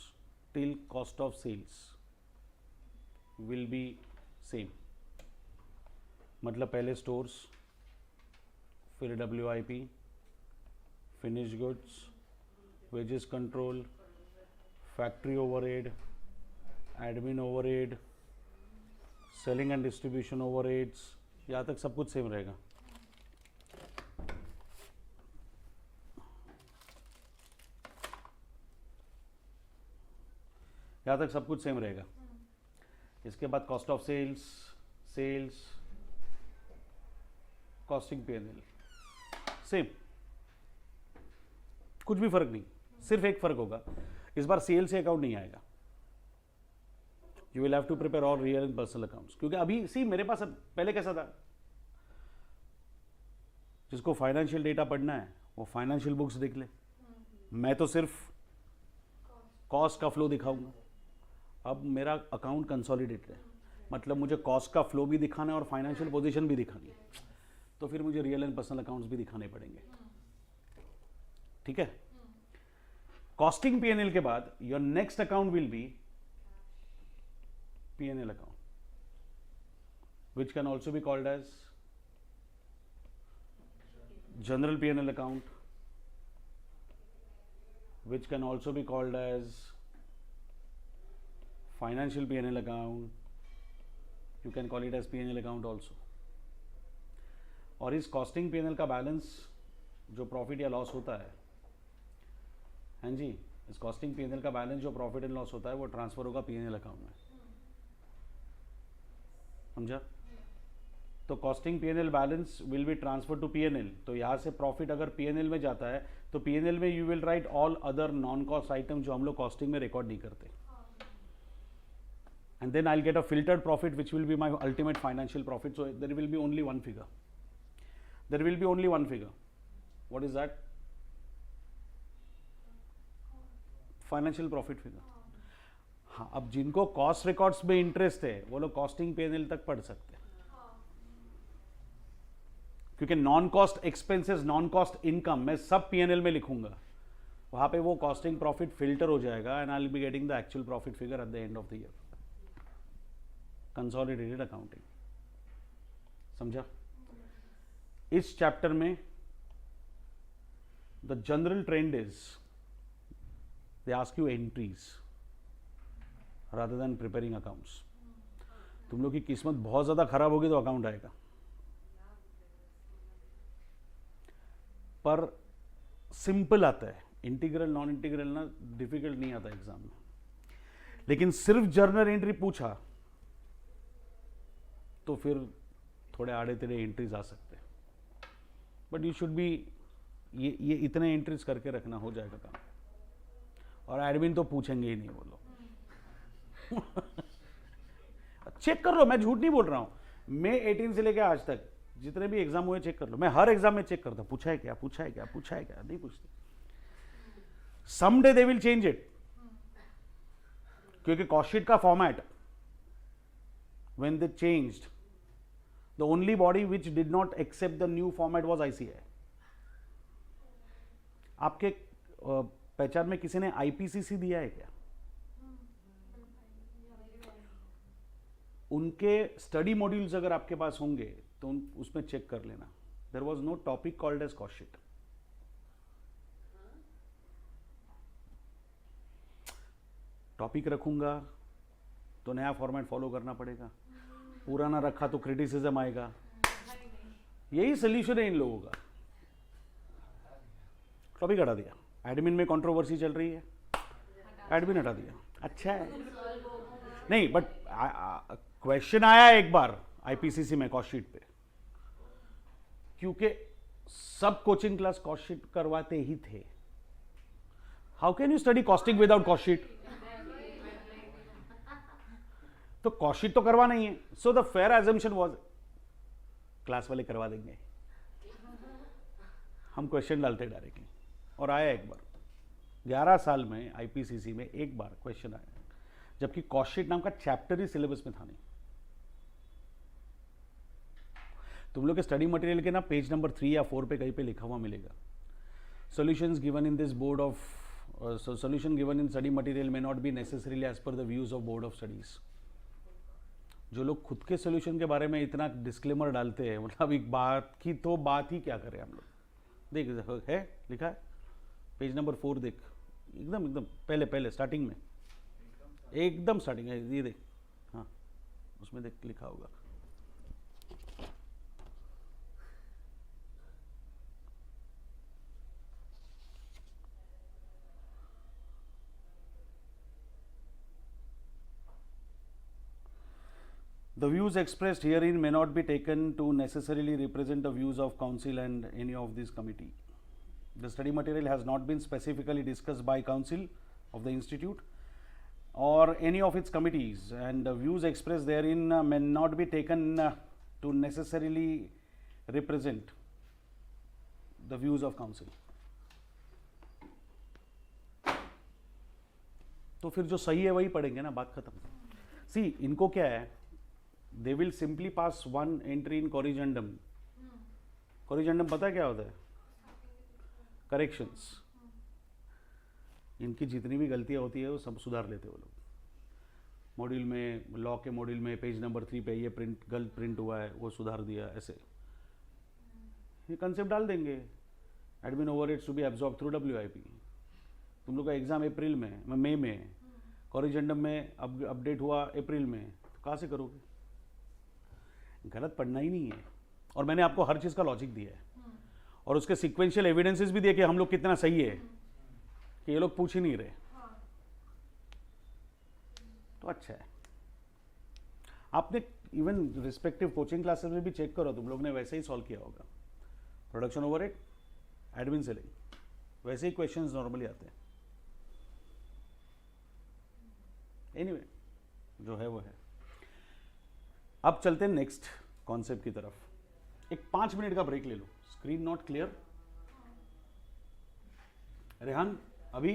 till cost of sales will be same. मतलब पहले stores, फिर WIP, finished goods, wages control, factory overhead, admin overhead, selling and distribution overheads. यहाँ तक सब कुछ सेम रहेगा. यहाँ तक सब कुछ सेम रहेगा. इसके बाद cost of sales, costing P&L same. कुछ भी फर्क नहीं. सिर्फ एक फर्क होगा, इस बार सेल से अकाउंट नहीं आएगा. You will have to prepare all real and personal accounts. क्योंकि अभी सी मेरे पास पहले कैसा था, जिसको फाइनेंशियल डेटा पढ़ना है वो फाइनेंशियल बुक्स देख ले. मैं तो सिर्फ कॉस्ट का फ्लो दिखाऊंगा. अब मेरा अकाउंट कंसोलिडेटेड है, मतलब मुझे कॉस्ट का फ्लो भी दिखाना है और फाइनेंशियल पोजीशन भी दिखानी है. तो फिर मुझे रियल एंड पर्सनल अकाउंट्स भी दिखाने पड़ेंगे. ठीक है. कॉस्टिंग P&L के बाद your next account will be P&L account, which can also be called as general P&L account, which can also be called as financial P&L account. You can call it as P&L account also. और इस costing P&L का balance जो profit या loss होता है, हाँ जी, इस costing P&L का बैलेंस जो प्रॉफिट एंड लॉस होता है वो ट्रांसफर होगा P&L अकाउंट में. समझा? तो costing P&L balance will be transfer to P&L. तो यहाँ से प्रॉफिट अगर P&L में जाता है तो P&L में you will write all other non cost item जो हम लोग कॉस्टिंग में रिकॉर्ड नहीं करते. And then I will get a filtered profit which will be my ultimate financial profit. So there will be only one figure. There will be only one figure. What is that? Financial profit figure. हाँ, अब जिनको cost records में interest है वो लोग costing P&L तक पढ़ सकते हैं, क्योंकि non cost expenses, non cost income मैं सब P&L में लिखूंगा, वहां पे वो कॉस्टिंग प्रॉफिट फिल्टर हो जाएगा and I will be getting the actual profit figure at the end of the year, consolidated accounting. समझा? इस चैप्टर में the general trend is they ask you entries rather than preparing accounts। तुम लोग की किस्मत बहुत ज्यादा खराब होगी तो अकाउंट आएगा, पर सिंपल आता है, इंटीग्रल नॉन इंटीग्रल ना डिफिकल्ट नहीं आता एग्जाम में। लेकिन सिर्फ जर्नल एंट्री पूछा तो फिर थोड़े आड़े तेड़े एंट्रीज आ सकते हैं, बट यू शुड बी, ये इतने एंट्रीज करके रखना, हो जाएगा काम। और एडमिन तो पूछेंगे ही नहीं वो लोग। चेक कर लो, मैं झूठ नहीं बोल रहा हूं। मैं 18 से लेकर आज तक जितने भी एग्जाम हुए चेक कर लो, मैं हर एग्जाम में चेक करता, पूछा है क्या, पूछा है क्या, पूछा है क्या, नहीं पूछते। Someday they will change it, क्योंकि कॉस्ट शीट का format when they changed, the only body which did not accept the new format was ICAI। आपके पहचान में किसी ने IPCC दिया है क्या? उनके स्टडी मॉड्यूल्स अगर आपके पास होंगे तो उसमें चेक कर लेना, there was no topic called as cost sheet. Topic रखूंगा तो नया फॉर्मेट फॉलो करना पड़ेगा, पुराना रखा तो क्रिटिसिज्म आएगा। यही सोल्यूशन है इन लोगों का। टॉपिक हटा दिया, एडमिन में कंट्रोवर्सी चल रही है, एडमिन हटा दिया, अच्छा है। नहीं, बट क्वेश्चन आया एक बार IPCC में कॉस्ट शीट पे, क्योंकि सब कोचिंग क्लास कॉस्ट शीट करवाते ही थे। How can you study costing without cost sheet? तो कॉस्ट शीट तो करवाना ही है। So the fair assumption was class वाले करवा देंगे, हम क्वेश्चन डालते डायरेक्टली। और आया एक बार 11 साल में IPCC में एक बार क्वेश्चन आया, जबकि कॉस्ट शीट नाम का चैप्टर ही सिलेबस में था नहीं। तुम लोग के स्टडी मटेरियल के ना पेज नंबर 3 या 4 पे कहीं पे लिखा हुआ मिलेगा, solutions given in this board of solution given in study material may not be necessarily as per the views of board of studies. जो लोग खुद के सॉल्यूशन के बारे में इतना डिस्क्लेमर डालते हैं, मतलब एक बात की तो बात ही क्या करें हम लोग। देख है लिखा है पेज नंबर 4, देख एकदम एकदम पहले स्टार्टिंग में, एकदम स्टार्टिंग है, ये देख, हाँ उसमें देख लिखा होगा। The views expressed herein may not be taken to necessarily represent the views of council and any of this committee. The study material has not been specifically discussed by council of the institute or any of its committees, and the views expressed therein may not be taken to necessarily represent the views of council. तो फिर जो सही है वही पढ़ेंगे ना, बात खत्म। सी इनको क्या है, they will simply pass one entry in corrigendum। corrigendum पता है क्या होता है? करेक्शंस। इनकी जितनी भी गलतियां होती है वो सब सुधार लेते हैं वो लोग। मॉड्यूल में, लॉ के मॉड्यूल में पेज नंबर 3 पे ये प्रिंट गलत प्रिंट हुआ है, वो सुधार दिया, ऐसे ये कंसेप्ट डाल देंगे। Admin overheads to be absorb through WIP। तुम लोग का एग्जाम अप्रैल में, मई में, कॉरिजेंडम में अपडेट हुआ अप्रैल में, तो कहाँ से करोगे? गलत पढ़ना ही नहीं है। और मैंने आपको हर चीज़ का लॉजिक दिया है और उसके सीक्वेंशियल एविडेंसेस भी दिए कि हम लोग कितना सही है, कि ये लोग पूछ ही नहीं रहे। तो अच्छा है। आपने इवन रिस्पेक्टिव कोचिंग क्लासेस में भी चेक करो, तुम लोग ने वैसे ही सॉल्व किया होगा। प्रोडक्शन ओवरहेड, एडमिन सेलिंग, वैसे ही क्वेश्चंस नॉर्मली आते हैं। एनीवे, जो है वो है। अब चलते हैं नेक्स्ट कॉन्सेप्ट की तरफ। एक 5 मिनट का ब्रेक ले लो। Screen not clear? रेहान अभी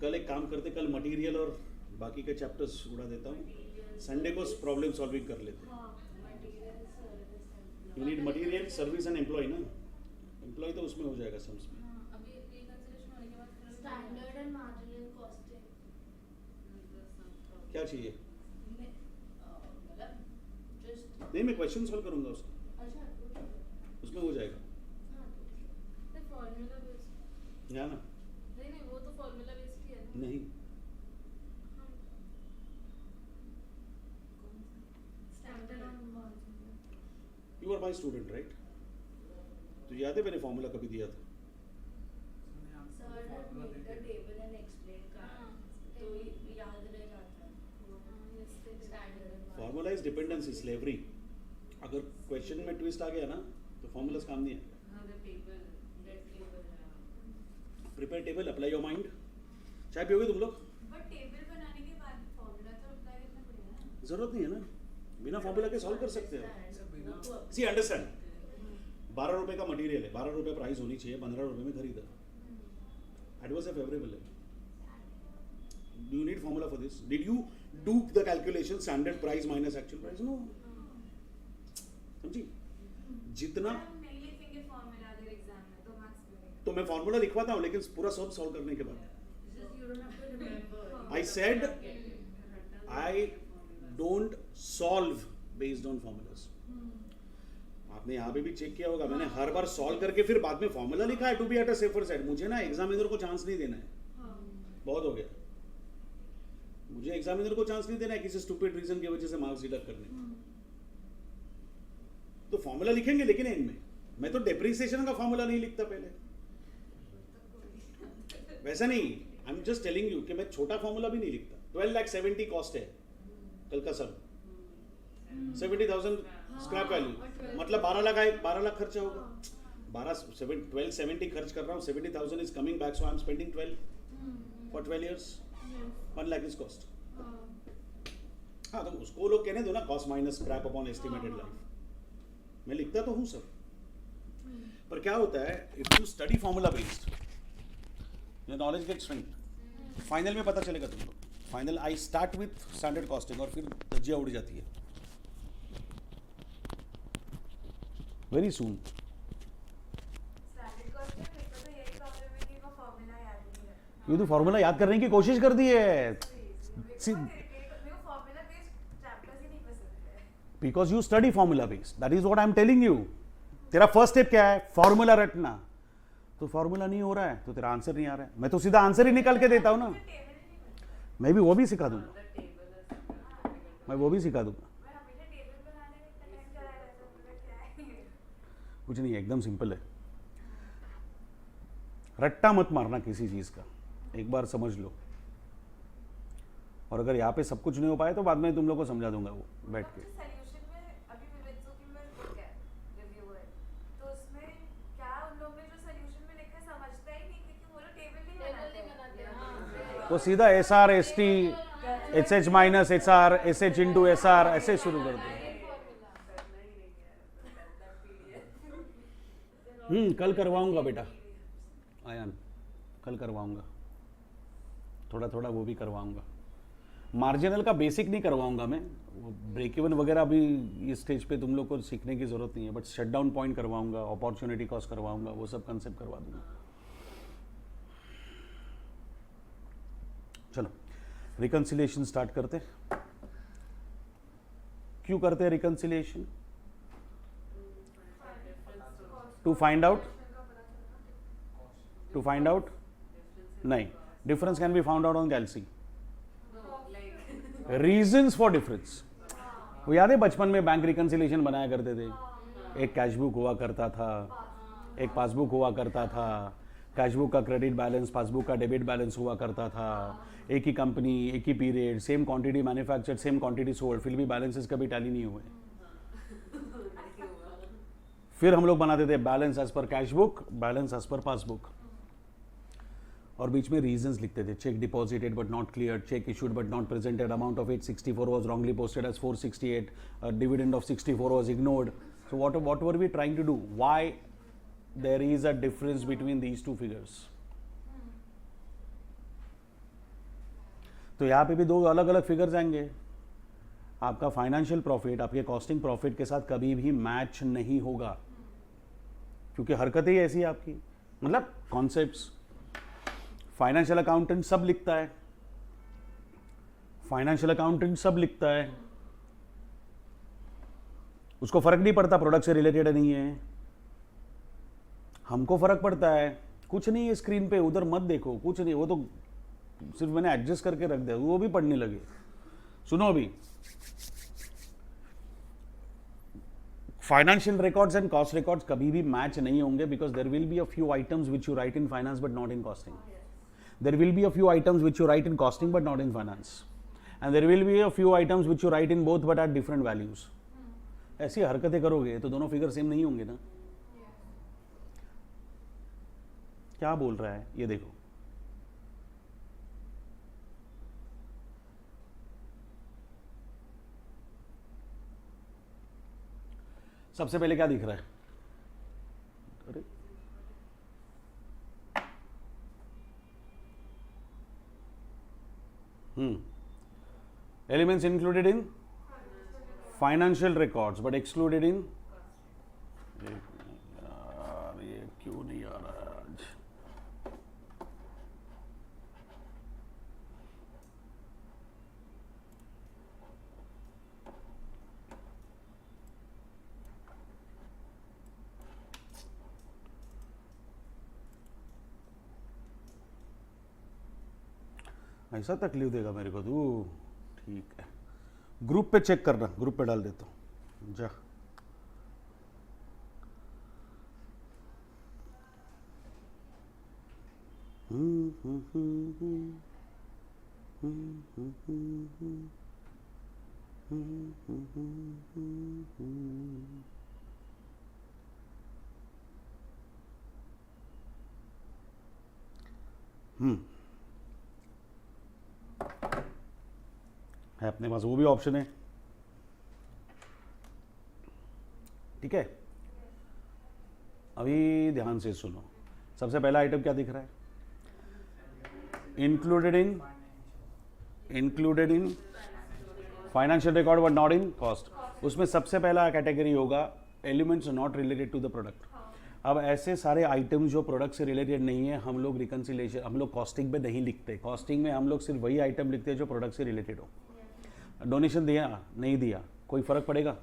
कल एक काम करते, कल मटेरियल और बाकी के चैप्टर्स उड़ा देता हूँ, संडे को प्रॉब्लम सॉल्विंग कर लेते हैं। You need material, service and employ ना, एम्प्लॉय तो उसमें हो जाएगा सम्स में। स्टैंडर्ड एंड मार्जिनल कॉस्टिंग क्या चाहिए? मतलब जस्ट नहीं, मैं क्वेश्चन सॉल्व करूंगा उसका, अच्छा उसमें हो जाएगा। तो फॉर्मूला बेस्ड या ना? नहीं वो तो फॉर्मूला बेस्ड ही है ना। नहीं, standard and marginal you are my student right? तो याद है मैंने फॉर्मूला कभी दिया था? Sir had made the table and explain का तो याद रह जाता है standard and formula is dependency, slavery. अगर क्वेश्चन में ट्विस्ट आ गया ना तो फॉर्मूलाज काम नहीं आएगा। Prepare table, apply your mind. चाय पियोगे तुम लोग? बट टेबल बनाने के बाद फॉर्मूला तो अप्लाई करना पड़ेगा ना। जरूरत नहीं है ना, बिना फॉर्मूला के सॉल्व कर सकते हो। सी अंडरस्टैंड, 12 रुपए का मटेरियल है, 12 रुपए प्राइस होनी चाहिए, 15 रुपए में खरीदा। It was a favorable. Do you need formula for this? Did you do the calculation standard price minus actual price? No. समझी? जितना नहीं लिखेंगे फॉर्मूला अगर एग्जाम में तो मार्क्स मिलेंगे। तो मैं फॉर्मूला लिखवाता हूँ, लेकिन पूरा सब सॉल्व करने के बाद You don't have to remember. I said I don't solve based on formulas. आपने यहाँ पे भी चेक किया होगा, मैंने हर बार सॉल्व करके फिर बाद में फॉर्मूला लिखा है to be at a safer side. मुझे ना एग्जामिनर को चांस नहीं देना है, बहुत हो गया। मुझे एग्जामिनर को चांस नहीं देना है किसी स्टूपिड रीजन की वजह से मार्क्स डिडक्ट करने। तो फॉर्मूला लिखेंगे लेकिन एंड में। मैं तो डेप्रिसिएशन का फॉर्मूला नहीं लिखता पहले, वैसा नहीं। आई एम जस्ट टेलिंग यू कि मैं छोटा फॉर्मूला भी नहीं लिखता। 12,70,000 कॉस्ट है कल का सब, 70,000 स्क्रैप वैल्यू, मतलब 12 लाख आए, 12 लाख खर्चा होगा। 1270 खर्च कर रहा हूँ, 70,000 is coming back, so I am spending 12 for 12 years, 1 lakh is cost. हाँ, तो उसको लोग कहने दो ना, cost minus scrap upon estimated life. मैं लिखता तो हूँ सर, पर क्या होता है, if you study formula based your knowledge get shrink. Final में पता चलेगा तुमको। Final I start with standard costing और फिर धज्जियाँ उड़ जाती है वेरी सून। ये तो फॉर्मूला याद करने की कोशिश कर दी है, because you study formula based, that is what I am telling you. तेरा फर्स्ट स्टेप क्या है? फॉर्मूला रटना। तो फॉर्मूला नहीं हो रहा है तो तेरा आंसर नहीं आ रहा है, मैं तो सीधा आंसर ही निकाल के देता हूं ना। मैं भी वो भी सिखा दूंगा, मैं वो भी सिखा दूंगा। कुछ नहीं, एकदम सिंपल है। रट्टा मत मारना किसी चीज का, एक बार समझ लो। और अगर यहाँ पे सब कुछ नहीं हो पाए तो बाद में तुम लोग को समझा दूंगा वो बैठ के। तो सीधा SR ST HH minus HR SH into SR ऐसे शुरू कर दो। कल करवाऊंगा बेटा आयान, कल करवाऊंगा, थोड़ा थोड़ा वो भी करवाऊंगा। मार्जिनल का बेसिक नहीं करवाऊंगा मैं, वो ब्रेक इवन वगैरह अभी इस स्टेज पे तुम लोग को सीखने की जरूरत नहीं है, बट शट डाउन पॉइंट करवाऊंगा, अपॉर्चुनिटी कॉस्ट करवाऊंगा, वो सब कंसेप्ट करवा दूंगा। चलो रिकंसिलिएशन स्टार्ट करते। क्यों करते हैं reconciliation? To find out, to find out नहीं, difference can be found out on गैल्सी। रीजंस फॉर डिफरेंस, वो याद है बचपन में बैंक रिकंसिलिएशन बनाया करते थे। एक कैश बुक हुआ करता था, एक पासबुक हुआ करता था, कैश बुक का क्रेडिट बैलेंस, पासबुक का डेबिट बैलेंस हुआ करता था। एक ही कंपनी, एक ही period, same quantity manufactured, same quantity sold, फिर भी बैलेंसेस कभी टैली नहीं हुए। फिर हम लोग बनाते थे balance as per cash book, balance as per passbook, और बीच में रीजंस लिखते थे। Cheque deposited but not clear, cheque issued but not presented, amount of 864 was wrongly posted as 468, dividend of 64 was ignored. So what were we trying to do? Why there is a difference between these two figures? तो यहाँ पे भी दो अलग अलग figures आएंगे। आपका financial profit आपके कॉस्टिंग प्रॉफिट के साथ कभी भी मैच नहीं होगा, क्योंकि हरकतें ही ऐसी है आपकी, मतलब कॉन्सेप्ट्स। फाइनेंशियल अकाउंटेंट सब लिखता है, फाइनेंशियल अकाउंटेंट सब लिखता है, उसको फर्क नहीं पड़ता प्रोडक्ट से रिलेटेड नहीं है। हमको फर्क पड़ता है, कुछ नहीं है स्क्रीन पे, उधर मत देखो, कुछ नहीं, वो तो सिर्फ मैंने एडजस्ट करके रख दिया, वो भी पढ़ने लगे। सुनो अभी, financial records and cost records कभी भी मैच नहीं होंगे, because there will be a few items which you write in finance but not in costing. There will be a few items which you write in costing but not in finance, and there will be a few items which you write in both but at different values. ऐसी हरकतें करोगे तो दोनों figure same नहीं होंगे ना। क्या बोल रहा है ये देखो, सबसे पहले क्या दिख रहा है? अरे elements included in financial records but excluded in, यार ये क्यों नहीं आ रहा है आज? ऐसा तकलीफ देगा मेरे को तू? ठीक है, ग्रुप पे चेक करना, ग्रुप पे डाल देता हूँ जा। है अपने पास, वो भी ऑप्शन है। ठीक है, अभी ध्यान से सुनो। सबसे पहला आइटम क्या दिख रहा है? Included in financial record but not in cost. उसमें सबसे पहला कैटेगरी होगा elements not related to the product. अब ऐसे सारे आइटम जो प्रोडक्ट से रिलेटेड नहीं है, हम लोग रिकन्सिलेशन, हम लोग कॉस्टिंग में नहीं लिखते। कॉस्टिंग में हम लोग सिर्फ वही आइटम लिखते हैं जो प्रोडक्ट से रिलेटेड हो। डोनेशन दिया नहीं दिया कोई फर्क पड़ेगा?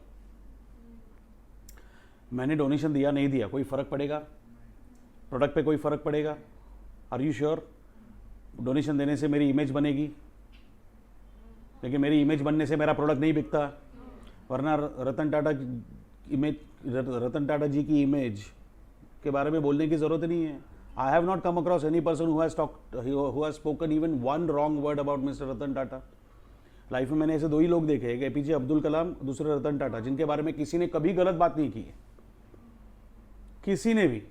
मैंने डोनेशन दिया नहीं दिया कोई फर्क पड़ेगा? प्रोडक्ट पे कोई फर्क पड़ेगा? Are you sure? डोनेशन देने से मेरी इमेज बनेगी, लेकिन मेरी इमेज बनने से मेरा प्रोडक्ट नहीं बिकता। वरना रतन टाटा जी की इमेज के बारे में बोलने की जरूरत नहीं है। I have not come across any person who has spoken even one wrong word about mister Ratan Tata. Life में मैंने ऐसे दो ही लोग देखे, एक एपीजे अब्दुल कलाम, दूसरे रतन टाटा, जिनके बारे में किसी ने कभी गलत बात नहीं की है, किसी ने भी।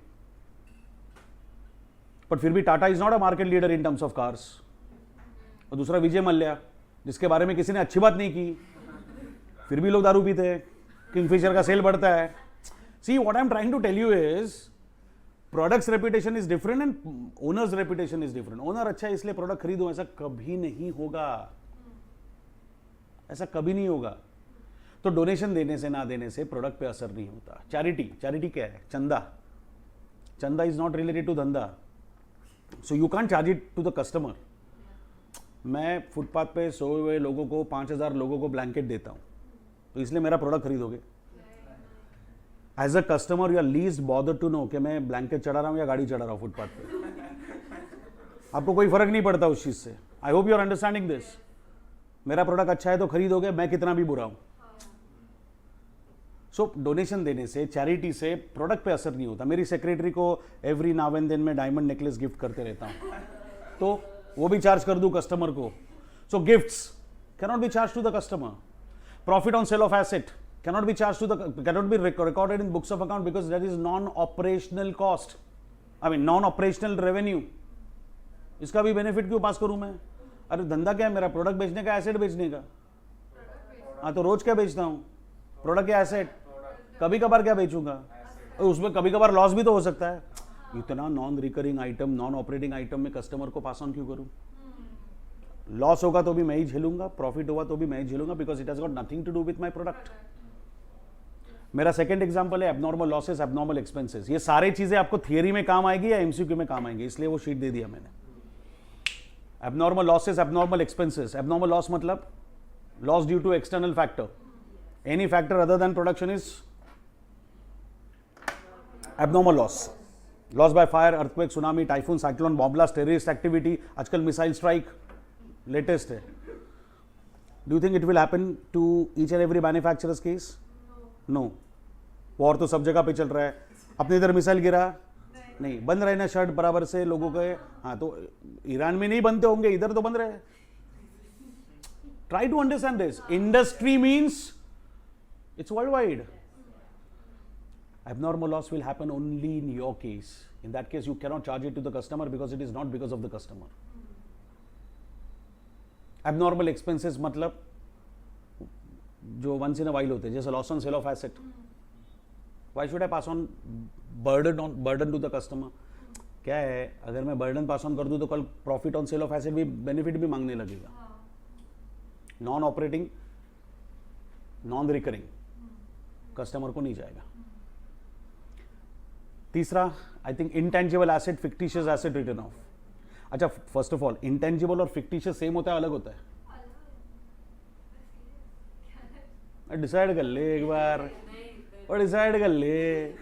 बट फिर भी Tata is not a market leader in terms of cars. और दूसरा विजय मल्ल्या, जिसके बारे में किसी ने अच्छी बात नहीं की, फिर भी लोग दारू पीते हैं, किंगफिशर का सेल बढ़ता है। See what I am trying to tell you is product's reputation is different and owner's reputation is different. Owner अच्छा है इसलिए प्रोडक्ट खरीदो, ऐसा कभी नहीं होगा, ऐसा कभी नहीं होगा। तो डोनेशन देने से ना देने से प्रोडक्ट पे असर नहीं होता। चैरिटी क्या है? चंदा इज नॉट रिलेटेड टू धंधा, so you can't charge it to the customer. मैं फुटपाथ पे सोए हुए लोगों को 5000 लोगों को ब्लैंकेट देता हूं, तो इसलिए मेरा प्रोडक्ट खरीदोगे? As a customer you are least bother to know कि मैं ब्लैंकेट चढ़ा रहा हूं या गाड़ी चढ़ा रहा हूं फुटपाथ पे। आपको कोई फर्क नहीं पड़ता उस चीज से। I hope you are understanding this. मेरा प्रोडक्ट अच्छा है तो खरीदोगे, मैं कितना भी बुरा हूं। सो डोनेशन देने से, चैरिटी से प्रोडक्ट पे असर नहीं होता। मेरी सेक्रेटरी को एवरी नाउ एंड देन मैं डायमंड नेकलेस गिफ्ट करते रहता हूं, तो वो भी चार्ज कर दूं कस्टमर को। So gifts cannot be charge to the customer. Profit on sale of asset cannot be charged to the, cannot be recorded in books of account because that is non-operational cost, I mean non-operational revenue. इसका भी benefit क्यों पास करूं मैं? अरे धंधा क्या है मेरा? प्रोडक्ट बेचने का, एसेट बेचने का। हाँ, तो रोज क्या बेचता हूं? प्रोडक्ट या एसेट? कभी कभार क्या बेचूंगा? उसमें कभी कभार लॉस भी तो हो सकता है। इतना non recurring item, non operating item में कस्टमर को पास ऑन क्यों करूं? लॉस होगा तो भी मैं ही झेलूंगा, प्रॉफिट होगा तो भी मैं ही झेलूंगा, because it has got nothing to do with my product. मेरा सेकंड एग्जांपल है एबनॉर्मल लॉसेस, एबनॉर्मल एक्सपेंसेस. ये सारी चीजें आपको थियरी में काम आएगी या एमसीक्यू में काम आएंगी, इसलिए वो शीट दे दिया मैंने. Abnormal losses, abnormal expenses. Abnormal loss मतलब loss due to external factor. Any factor other than production is abnormal loss. Loss by fire, earthquake, tsunami, typhoon, cyclone, bomb blast, terrorist activity, आजकल missile strike latest है. Do you think it will happen to each and every manufacturers case? No. War तो सब जगह पे चल रहा है. अपने इधर मिसाइल गिरा नहीं, बंद रहे ना शर्ट बराबर से लोगों के. हाँ, तो ईरान में नहीं बनते होंगे, इधर तो बंद रहे. Try to understand this. Industry means it's world wide. Abnormal loss will happen only in your case. In that case, you cannot charge it to the customer because it is not because of the customer. Abnormal expenses मतलब जो once in a while होते हैं, जैसे loss on sale of asset. Why should I pass on burden to the customer? क्या है, अगर मैं burden pass on कर दूँ तो कल profit on sale of asset भी benefit भी मांगने लगेगा. Non operating, non recurring, customer को नहीं जाएगा. तीसरा, I think intangible asset, fictitious asset return of. अच्छा, फर्स्ट ऑफ ऑल इंटेंजिबल और फिक्टिशियस सेम होता है, अलग होता है? डिसाइड कर ले एक बार, और डिसाइड कर ले.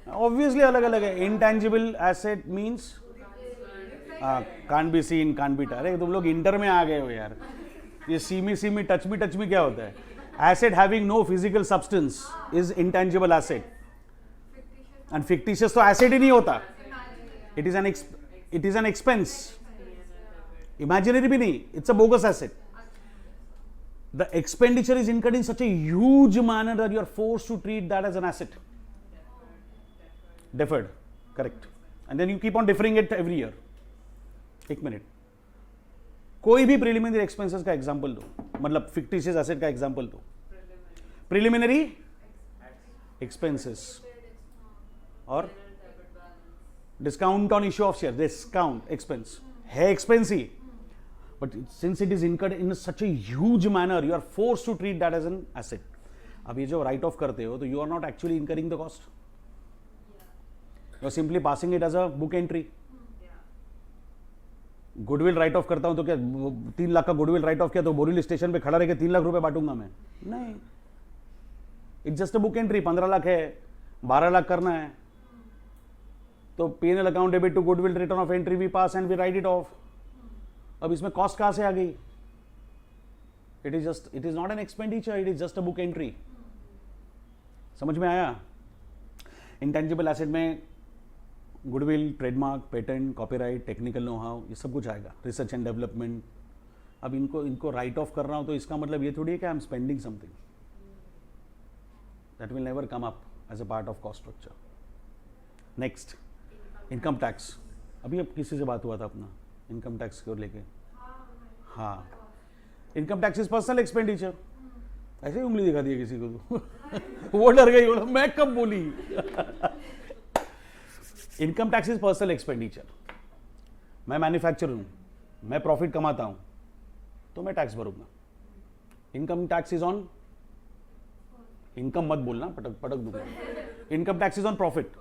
ऑब्वियसली अलग अलग है. Intangible asset means can't be seen, can't be. अरे तुम लोग इंटर में आ गए हो यार. ये सी मी टच मी क्या होता है? Asset having no physical substance is intangible asset. And fictitious तो एसेट ही नहीं होता. It is an expense. Imaginary भी नहीं, it's a bogus asset. The expenditure is incurred in such a huge manner that you are forced to treat that as an asset. Deferred, correct. And then you keep on deferring it every year. एक minute, कोई भी preliminary expenses का example दो, मतलब fictitious asset का example दो. Preliminary expenses और discount on issue of share, discount expense है, एक्सपेंस ही, but since it is incurred in such a huge manner you are forced to treat that as an asset. अब ये जो write off करते हो तो you are not actually incurring the cost, you are simply passing it as a book entry. Goodwill write off करता हूं तो क्या 3 लाख का गुडविल राइट ऑफ किया तो बोरीवली स्टेशन पे खड़ा रह के 3 लाख रुपए बांटूंगा मैं? नहीं, it's just a book entry. 15 lakh है, 12 लाख करना है तो P&L account debit to goodwill written off entry we pass and we write it off. अब इसमें कॉस्ट कहां से आ गई? It is not an expenditure, it is just a book entry. समझ में आया? इंटेंजिबल एसेट में goodwill, trademark, patent, copyright, technical know how, ये सब कुछ आएगा. Research and development. अब इनको राइट ऑफ कर रहा हूं तो इसका मतलब ये थोड़ी है कि I am spending something. That will never come up as a part of cost structure. Next, income tax. अभी अब किसी से बात हुआ था अपना इनकम टैक्स को लेके. हाँ, income tax is personal expenditure. ऐसे ही उंगली दिखा दी किसी को तो वो डर गई, बोला मैं कब बोली. Income tax is personal expenditure. मैं मैन्युफैक्चरर हूं, मैं प्रॉफिट कमाता हूं तो मैं टैक्स भरूंगा. Income tax is on income, मत बोलना, पटक दूंगा. Income tax is on profit,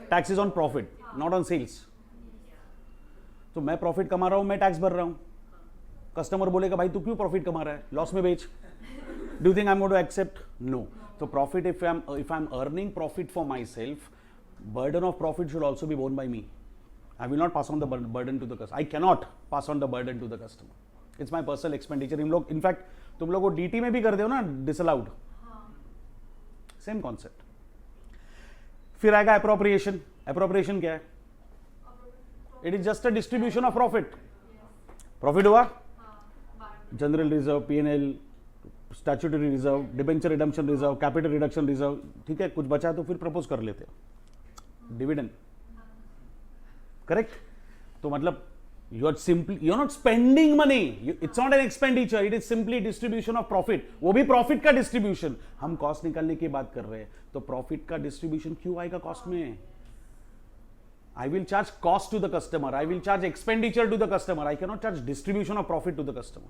tax is on profit, not on sales. तो मैं प्रॉफिट कमा रहा हूं, मैं टैक्स भर रहा हूं. कस्टमर बोलेगा भाई तू क्यों प्रॉफिट कमा रहा है, लॉस में बेच. Do you think I am going to accept? No. तो profit, if I am earning profit for myself, burden of profit should also be borne by me. I will not pass on the burden to the customer. I cannot pass on the burden to the customer. It's my personal expenditure. In fact, तुम लोग वो DT में भी कर दो ना disallowed. Same concept. फिर आएगा appropriation. Appropriation क्या है? It is just a distribution of profit. Profit हुआ? General reserve, P&L, statutory reserve, debenture redemption reserve, capital reduction reserve. ठीक है, कुछ बचा तो फिर propose कर लेते हो. Dividend, correct. तो मतलब you are not spending money, it's not an expenditure, it is simply distribution of profit. वो भी प्रॉफिट का डिस्ट्रीब्यूशन. हम कॉस्ट निकालने की बात कर रहे हैं तो प्रॉफिट का डिस्ट्रीब्यूशन क्यों आएगा कॉस्ट में? I will charge cost to the customer. I will charge expenditure to the customer. I cannot charge distribution of profit to the customer.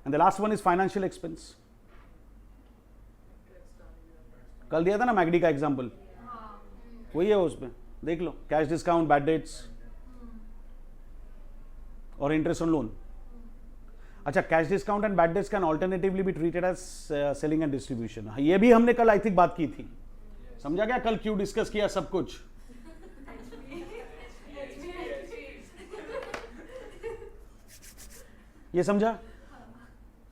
And the last one is financial expense. कल दिया था ना मैगडी का example, वही है उसमें, देख लो, कैश डिस्काउंट, बैड डेट्स और इंटरेस्ट ऑन लोन. अच्छा, cash discount and bad debts can alternatively be treated as selling and distribution. ये भी हमने कल आई थिंक बात की थी. समझा क्या कल क्यों डिस्कस किया सब कुछ? ये समझा?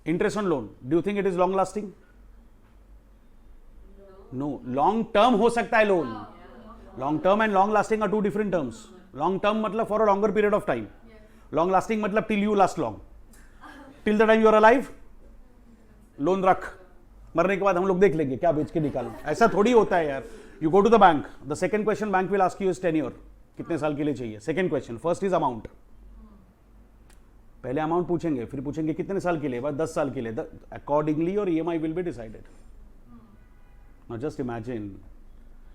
Interest on loan, do you think it is long lasting? No. Long term हो सकता है loan. Long term and long lasting are two different terms. Long term मतलब for a longer period of time. Long lasting मतलब till you last long, till the time you are alive. Loan रख, मरने के बाद हम लोग देख लेंगे क्या बेच के निकालें. ऐसा थोड़ी होता है यार. You go to the bank, the second question bank will ask you is tenure, कितने साल के लिए चाहिए. Second question, first is amount. पहले अमाउंट पूछेंगे, फिर पूछेंगे कितने साल के लिए, बस 10 साल के लिए. Accordingly your EMI will be decided. Now just imagine,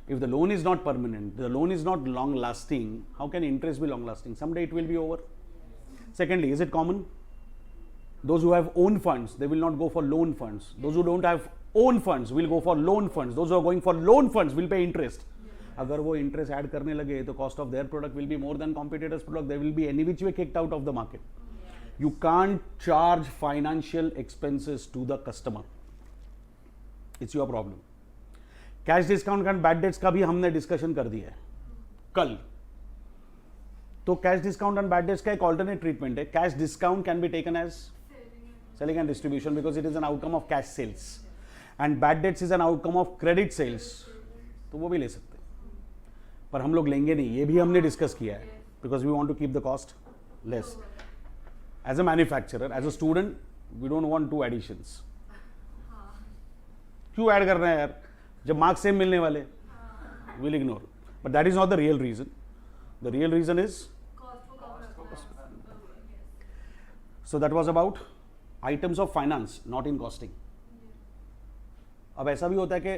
if the loan is not permanent, the loan is not long lasting, how can interest be long lasting? Someday it will be over. Secondly, is it common? Those who have own funds, they will not go for loan funds. Those who don't have own funds will go for loan funds. Those who are going for loan funds will pay interest. अगर वो interest add करने लगे तो cost of their product will be more than competitors' product. They will be any which way kicked out of the market. You can't charge financial expenses to the customer. It's your problem. Cash discount and bad debts का भी हमने discussion कर दिया है कल. तो cash discount and bad debts का एक ऑल्टरनेट ट्रीटमेंट है. Cash discount can be taken as selling and distribution because it is an outcome of cash sales, and bad debts is an outcome of credit sales. तो वो भी ले सकते हैं, पर हम लोग लेंगे नहीं. ये भी हमने डिस्कस किया है because we want to keep the cost less. As a manufacturer, as a student, we don't want to additions. क्यों ऐड करना है यार जब मार्क्स सेम मिलने वाले. Will ignore. But that is not the real reason. The real reason is, so that was about items of finance not in costing. अब ऐसा भी होता है कि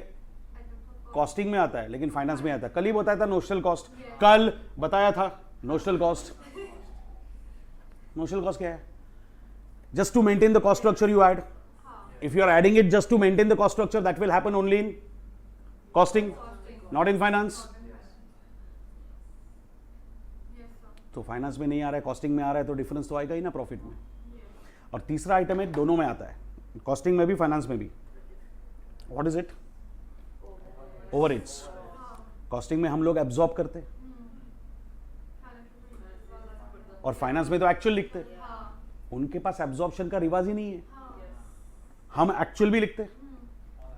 कॉस्टिंग में आता है लेकिन फाइनेंस में आता है. कल ही बताया था नोशनल कॉस्ट, कल बताया था नोशनल कॉस्ट. नोशनल कॉस्ट क्या है? Just to maintain the cost structure you add. If you are adding it just to maintain the cost structure, that will happen only in costing, not in finance. तो finance में नहीं आ रहा है, costing में आ रहा है, तो डिफरेंस तो आएगा ही ना प्रॉफिट में. और तीसरा आइटम है, दोनों में आता है, कॉस्टिंग में भी फाइनेंस में भी. What is it? Overheads. Costing में हम लोग एब्जॉर्ब करते और फाइनेंस में तो एक्चुअल लिखते. उनके पास एब्जॉर्प्शन का रिवाज ही नहीं है. हम एक्चुअल भी लिखते,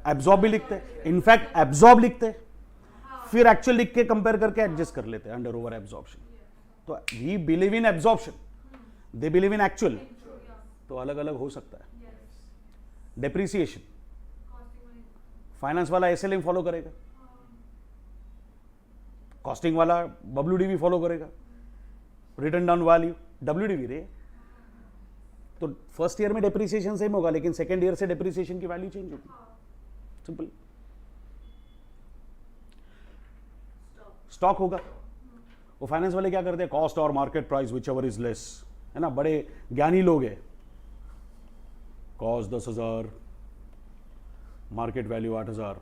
एब्जॉर्ब भी लिखते, इनफैक्ट एब्जॉर्ब लिखते, फिर एक्चुअल लिख के कंपेयर करके एडजस्ट कर लेते हैं अंडर ओवर एब्जॉर्प्शन. तो we believe in absorption, they believe in actual, तो अलग अलग हो सकता है. डेप्रिसिएशन, फाइनेंस वाला SLM फॉलो करेगा, कॉस्टिंग वाला WDV फॉलो करेगा, रिटर्न डाउन वैल्यू WDV रे. तो फर्स्ट ईयर में डेप्रिसिएशन सेम होगा लेकिन सेकेंड ईयर से डेप्रिसिएशन की वैल्यू चेंज होगी. सिंपल. स्टॉक होगा, वो फाइनेंस वाले क्या करते हैं, कॉस्ट और market price whichever is less, है ना. बड़े ज्ञानी लोग हैं. कॉस्ट 10,000, मार्केट वैल्यू 8,000,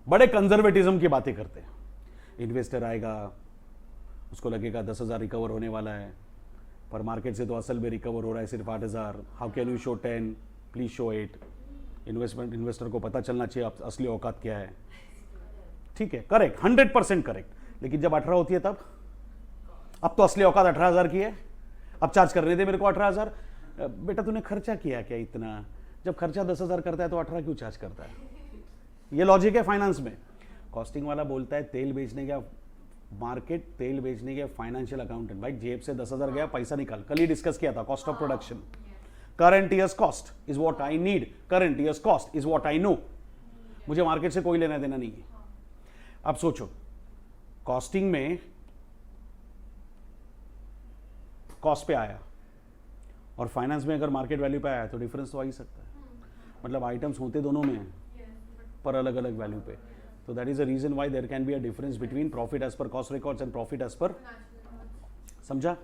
बड़े कंजर्वेटिज्म की बातें करते हैं. इन्वेस्टर आएगा, उसको लगेगा 10,000 रिकवर होने वाला है, पर मार्केट से तो असल में रिकवर हो रहा है सिर्फ 8,000. How can you show 10? Please show 8. Investor को पता चलना चाहिए असली औकात क्या है. ठीक है, करेक्ट, 100% करेक्ट. लेकिन जब 18 होती है तब, अब तो असली औकात 18,000 की है, अब चार्ज करने दे मेरे को 18,000. बेटा तूने खर्चा किया क्या इतना? जब खर्चा 10,000 करता है तो 18 क्यों चार्ज करता है? ये लॉजिक है फाइनेंस में. कॉस्टिंग वाला बोलता है तेल बेचने का मार्केट, तेल बेचने के फाइनेंशियल अकाउंटेंट, भाई जेब से 10,000 गया, पैसा निकाल. कल ही डिस्कस किया था cost of production. Current years cost is what I need, current years cost is what I know. मुझे मार्केट से कोई लेना देना नहीं है. अब सोचो, कॉस्टिंग में कॉस्ट पे आया और फाइनेंस में अगर मार्केट वैल्यू पे आया तो डिफरेंस तो आ ही सकता है. मतलब आइटम्स होते दोनों में हैं पर अलग अलग वैल्यू पे. तो that is a reason why there can be a difference between profit as per cost records and profit as per, समझा?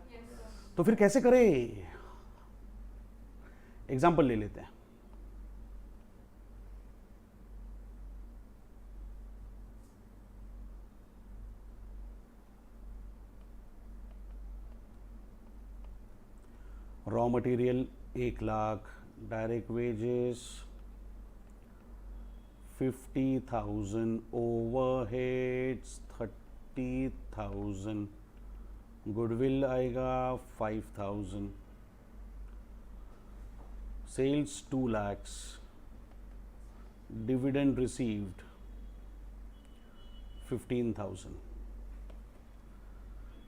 तो फिर कैसे करें? एग्जाम्पल ले लेते हैं. Raw material 1 lakh, direct wages 50,000, overheads 30,000, goodwill आएगा 5,000, sales 2 lakhs, dividend received 15,000,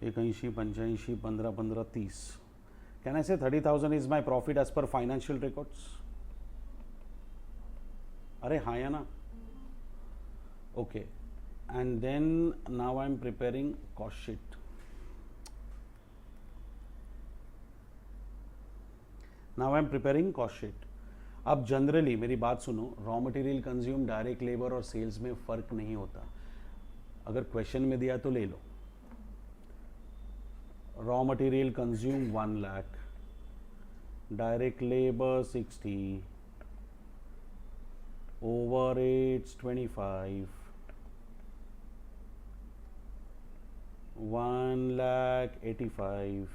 81, 85, 15, 15, 30. Can I say 30,000 is my profit as per financial records? अरे हाँ या ना? Okay. And then now I am preparing cost sheet. Now I am preparing cost sheet. अब generally मेरी बात सुनो, raw material consume, direct labour और sales में फ़र्क नहीं होता. अगर क्वेश्चन में दिया तो ले लो. Raw material consume 1 lakh, direct labour 60, overheads 25, 1,85,000.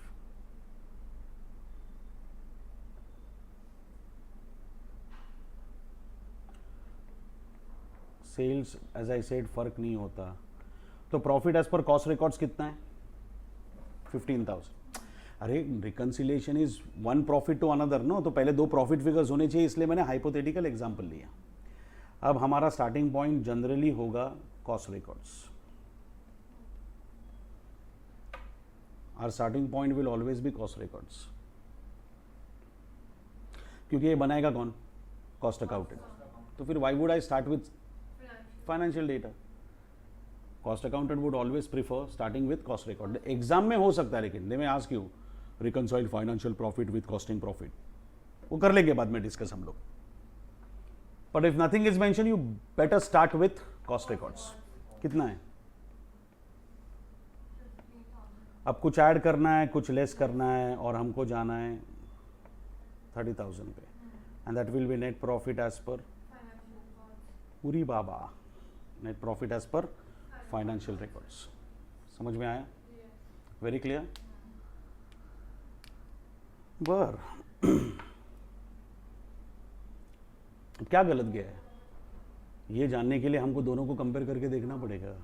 Sales as I said फर्क नहीं होता. तो profit as per cost records कितना है? 15,000. अरे reconciliation is one profit to another no, तो पहले 2 प्रॉफिट फिगर्स होने चाहिए, इसलिए मैंने हाइपोथेटिकल एग्जांपल लिया. अब हमारा स्टार्टिंग पॉइंट जनरली होगा cost records. Our starting point will always be cost records, क्योंकि ये बनाएगा कौन? Cost accountant. तो फिर why would I start with financial data? Cost accountant would always prefer starting with cost record. Exam में हो सकता है, लेकिन they may ask you reconcile financial profit with costing profit, वो कर लेंगे बाद में डिस्कस हम लोग. But if nothing is mention, you better start with cost records. कितना है? अब कुछ ऐड करना है, कुछ लेस करना है, और हमको जाना है 30,000 पे, and that will be net profit as per पूरी बाबा, net profit as per financial records. समझ में आया? Very clear? बर क्या गलत गया है ये जानने के लिए हमको दोनों को कंपेयर करके देखना पड़ेगा.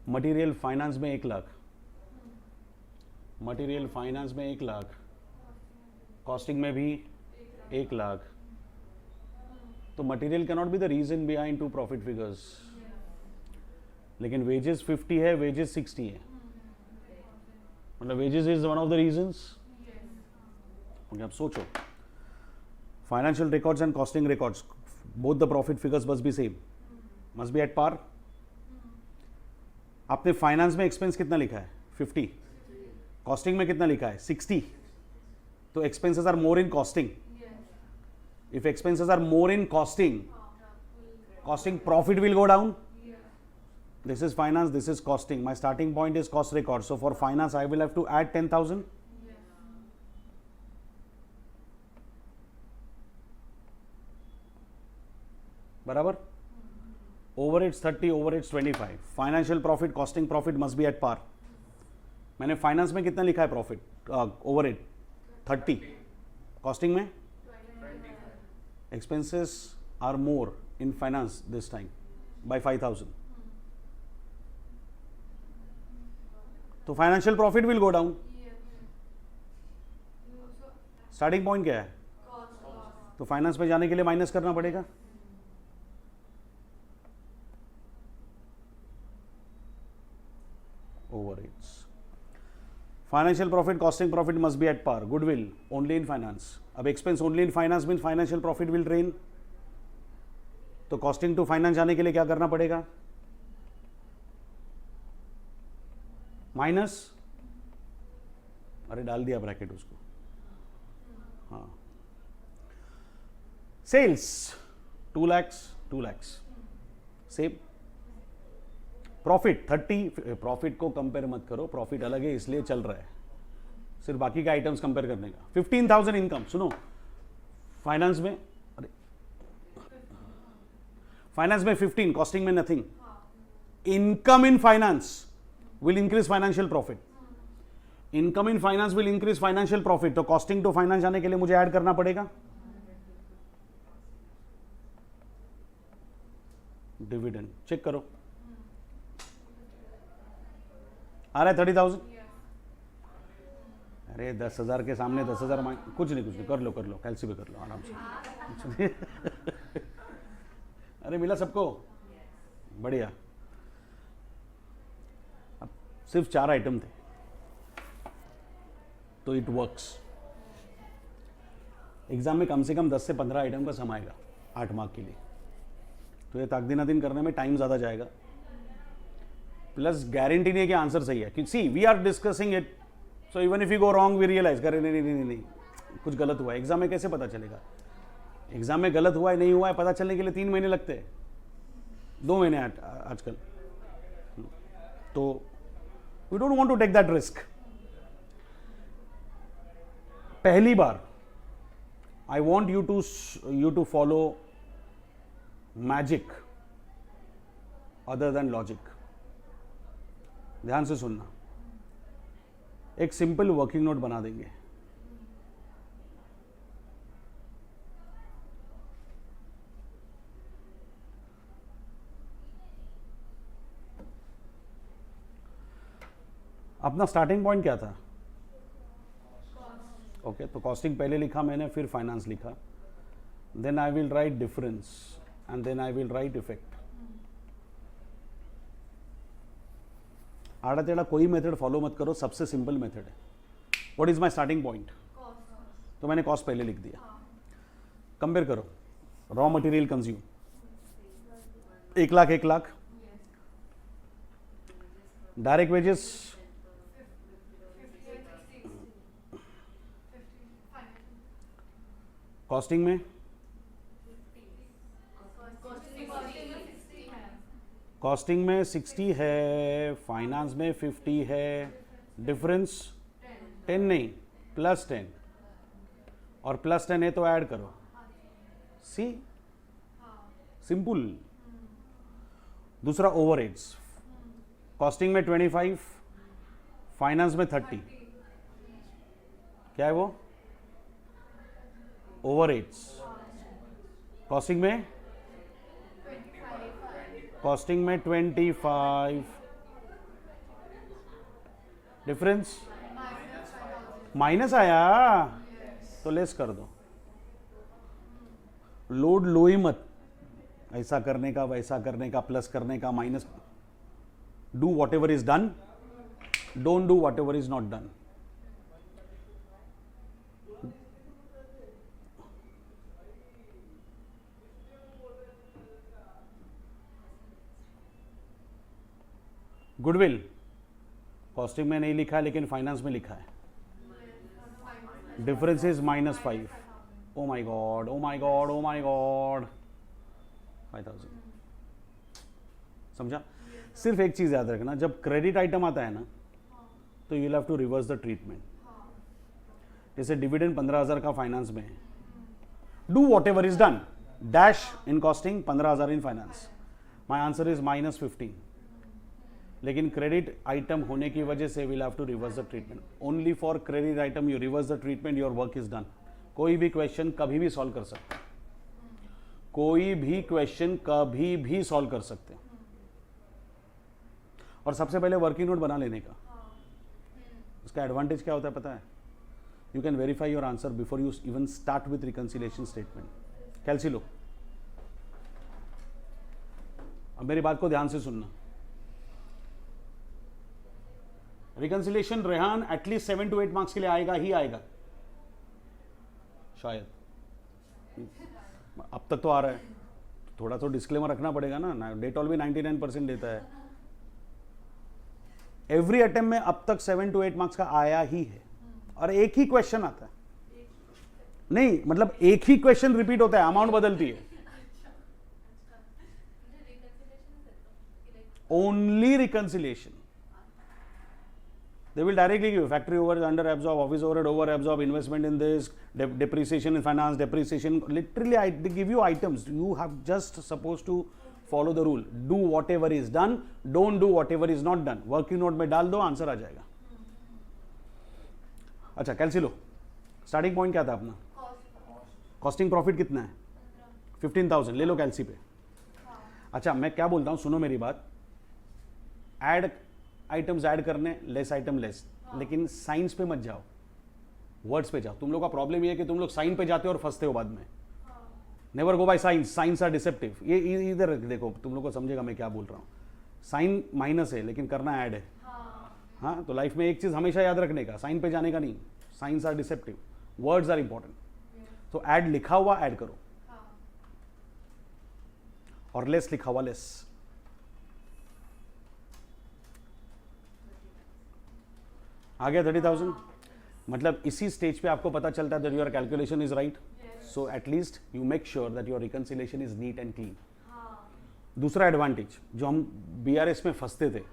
मटेरियल फाइनेंस में 1 लाख, मटेरियल फाइनेंस में 1 लाख, कॉस्टिंग में भी 1 लाख. तो material can not be the reason behind 2 profit figures. लेकिन वेजेस 50 है, वेजेस 60 है, मतलब wages is one of the reasons. Okay, अब सोचो, financial records and costing records, both the profit figures must be same, must be at par. आपने finance में expense कितना लिखा है? 50. कॉस्टिंग में कितना लिखा है? 60. तो expenses are more in costing. If expenses are more in costing, costing profit will go down. This is finance, this is costing. My starting point is cost record. So for finance, I will have to add 10,000. बराबर. Overheads 30, overheads 25. Financial profit, costing profit must be at par. मैंने finance में कितना लिखा है profit? Overhead 30. Costing में expenses are more in finance this time by 5,000. तो financial profit will go down. Starting point क्या है? तो फाइनेंस में जाने के लिए माइनस करना पड़ेगा. Overheads. Financial profit, costing profit must be at par. Goodwill only in finance. अब expense only in finance mean financial profit will drain. तो कॉस्टिंग टू फाइनेंस जाने के लिए क्या करना पड़ेगा? माइनस. अरे डाल दिया ब्रैकेट उसको. हाँ. Sales 2 lakhs, 2 lakhs. Same. Profit 30, profit को कंपेयर मत करो, प्रॉफिट अलग है इसलिए चल रहा है, सिर्फ बाकी का आइटम्स कंपेयर करने का। 15,000 इनकम, सुनो फाइनेंस में, अरे फाइनेंस में 15, कॉस्टिंग में nothing. Income in finance will increase financial profit, income in finance will increase financial profit. तो कॉस्टिंग टू फाइनेंस जाने के लिए मुझे ऐड करना पड़ेगा डिविडेंड। चेक करो, आ रहा है 30,000। अरे 10,000 के सामने 10,000 कुछ नहीं, कर लो कैलसी पे कर लो आराम से। अरे मिला सबको, बढ़िया। अब सिर्फ 4 आइटम थे तो इट वर्क्स। एग्जाम में कम से कम 10 से 15 आइटम का सम आएगा 8 मार्क के लिए, तो ये ताकदीनादीन करने में टाइम ज़्यादा जाएगा, प्लस गारंटी नहीं है कि आंसर सही है। कि see we are discussing it, so even if you go wrong we realise करें नहीं, कुछ गलत हुआ है। एग्जाम में कैसे पता चलेगा? एग्जाम में गलत हुआ है नहीं हुआ है पता चलने के लिए 3 महीने लगते हैं, 2 महीने आजकल। तो we don't want to take that risk. पहली बार I want you to follow magic other than logic. ध्यान से सुनना, एक सिंपल वर्किंग नोट बना देंगे। अपना स्टार्टिंग पॉइंट क्या था? ओके, तो कॉस्टिंग पहले लिखा मैंने, फिर फाइनेंस लिखा, then I will write difference and then I will write effect. आड़ा टेढ़ा कोई मेथड फॉलो मत करो, सबसे सिंपल मेथड है। What is my starting point? तो मैंने कॉस्ट पहले लिख दिया। कंपेयर करो, raw material consume 1 lakh 1 lakh, direct wages 60, costing में कॉस्टिंग में 60 है, फाइनेंस में 50 है, डिफरेंस 10 नहीं +10, और +10 है तो ऐड करो। सी सिंपल। दूसरा ओवरहेड्स, कॉस्टिंग में 25, फाइनेंस में 30, क्या है वो? ओवरहेड्स। कॉस्टिंग में 25, डिफरेंस माइनस आया तो लेस कर दो। लोड लो ही मत, ऐसा करने का वैसा करने का, प्लस करने का minus. Do whatever is done, don't do whatever is not done. Goodwill costing में नहीं लिखा है लेकिन फाइनेंस में लिखा है, difference is -5। Oh my god, oh my god, oh my god, 5000। समझा? सिर्फ एक चीज याद रखना, जब क्रेडिट आइटम आता है ना तो you will have to reverse the treatment. जैसे डिविडेंड 15,000 का फाइनेंस में है, do whatever is done, dash in costing, 15,000 in finance. My answer is -15, लेकिन क्रेडिट आइटम होने की वजह से will have to reverse the treatment. Only for credit item you reverse the treatment, your work is done. कोई भी question कभी भी solve कर सकते हैं, कोई भी क्वेश्चन कभी भी सॉल्व कर सकते हैं। और सबसे पहले वर्किंग नोट बना लेने का, उसका एडवांटेज क्या होता है पता है? You can verify your answer before you even start with reconciliation statement. कैलसी लो, अब मेरी बात को ध्यान से सुनना। रिकंसिलिएशन रेहान एटलीस्ट 7 to 8 मार्क्स के लिए आएगा ही आएगा, शायद। अब तक तो आ रहा है, थोड़ा तो डिस्क्लेमर रखना पड़ेगा ना। डेटॉल भी 99% देता है। एवरी अटेम्प्ट में अब तक 7 to 8 मार्क्स का आया ही है, और एक ही क्वेश्चन आता है। नहीं मतलब एक ही क्वेश्चन रिपीट होता है, अमाउंट बदलती है। only reconciliation. They will directly give factory overhead under absorb, office overhead over absorb, investment in this, depreciation in finance, depreciation. Literally, they give you items. You have just supposed to follow the rule. Do whatever is done. Don't do whatever is not done. Working note में डाल दो, answer आ जाएगा. अच्छा, कैलसी लो. Starting point क्या था अपना? Costing profit कितना है? 15,000. ले लो कैलसी पे. अच्छा, मैं क्या बोलता हूँ, सुनो मेरी बात. ऐड आइटम्स ऐड करने, लेस आइटम लेस, लेकिन साइंस पे मत जाओ, वर्ड्स पे जाओ. तुम लोग का प्रॉब्लम ये है कि तुम लोग साइन पे जाते हो और फंसते हो बाद में. Never go by signs, signs are deceptive. ये इधर देखो, तुम लोग को समझेगा मैं क्या बोल रहा हूँ. साइन माइनस है लेकिन करना ऐड है. हाँ, तो लाइफ में एक चीज हमेशा याद रखने का, साइन पे जाने का नहीं. Signs are deceptive, words are important. तो ऐड लिखा हुआ ऐड करो और लेस लिखा हुआ लेस. आ गया 30,000. मतलब इसी स्टेज पे आपको पता चलता है that your calculation is right. So at least you make sure that your reconciliation is neat and clean. दूसरा एडवांटेज जो हम BRS में फंसते थे,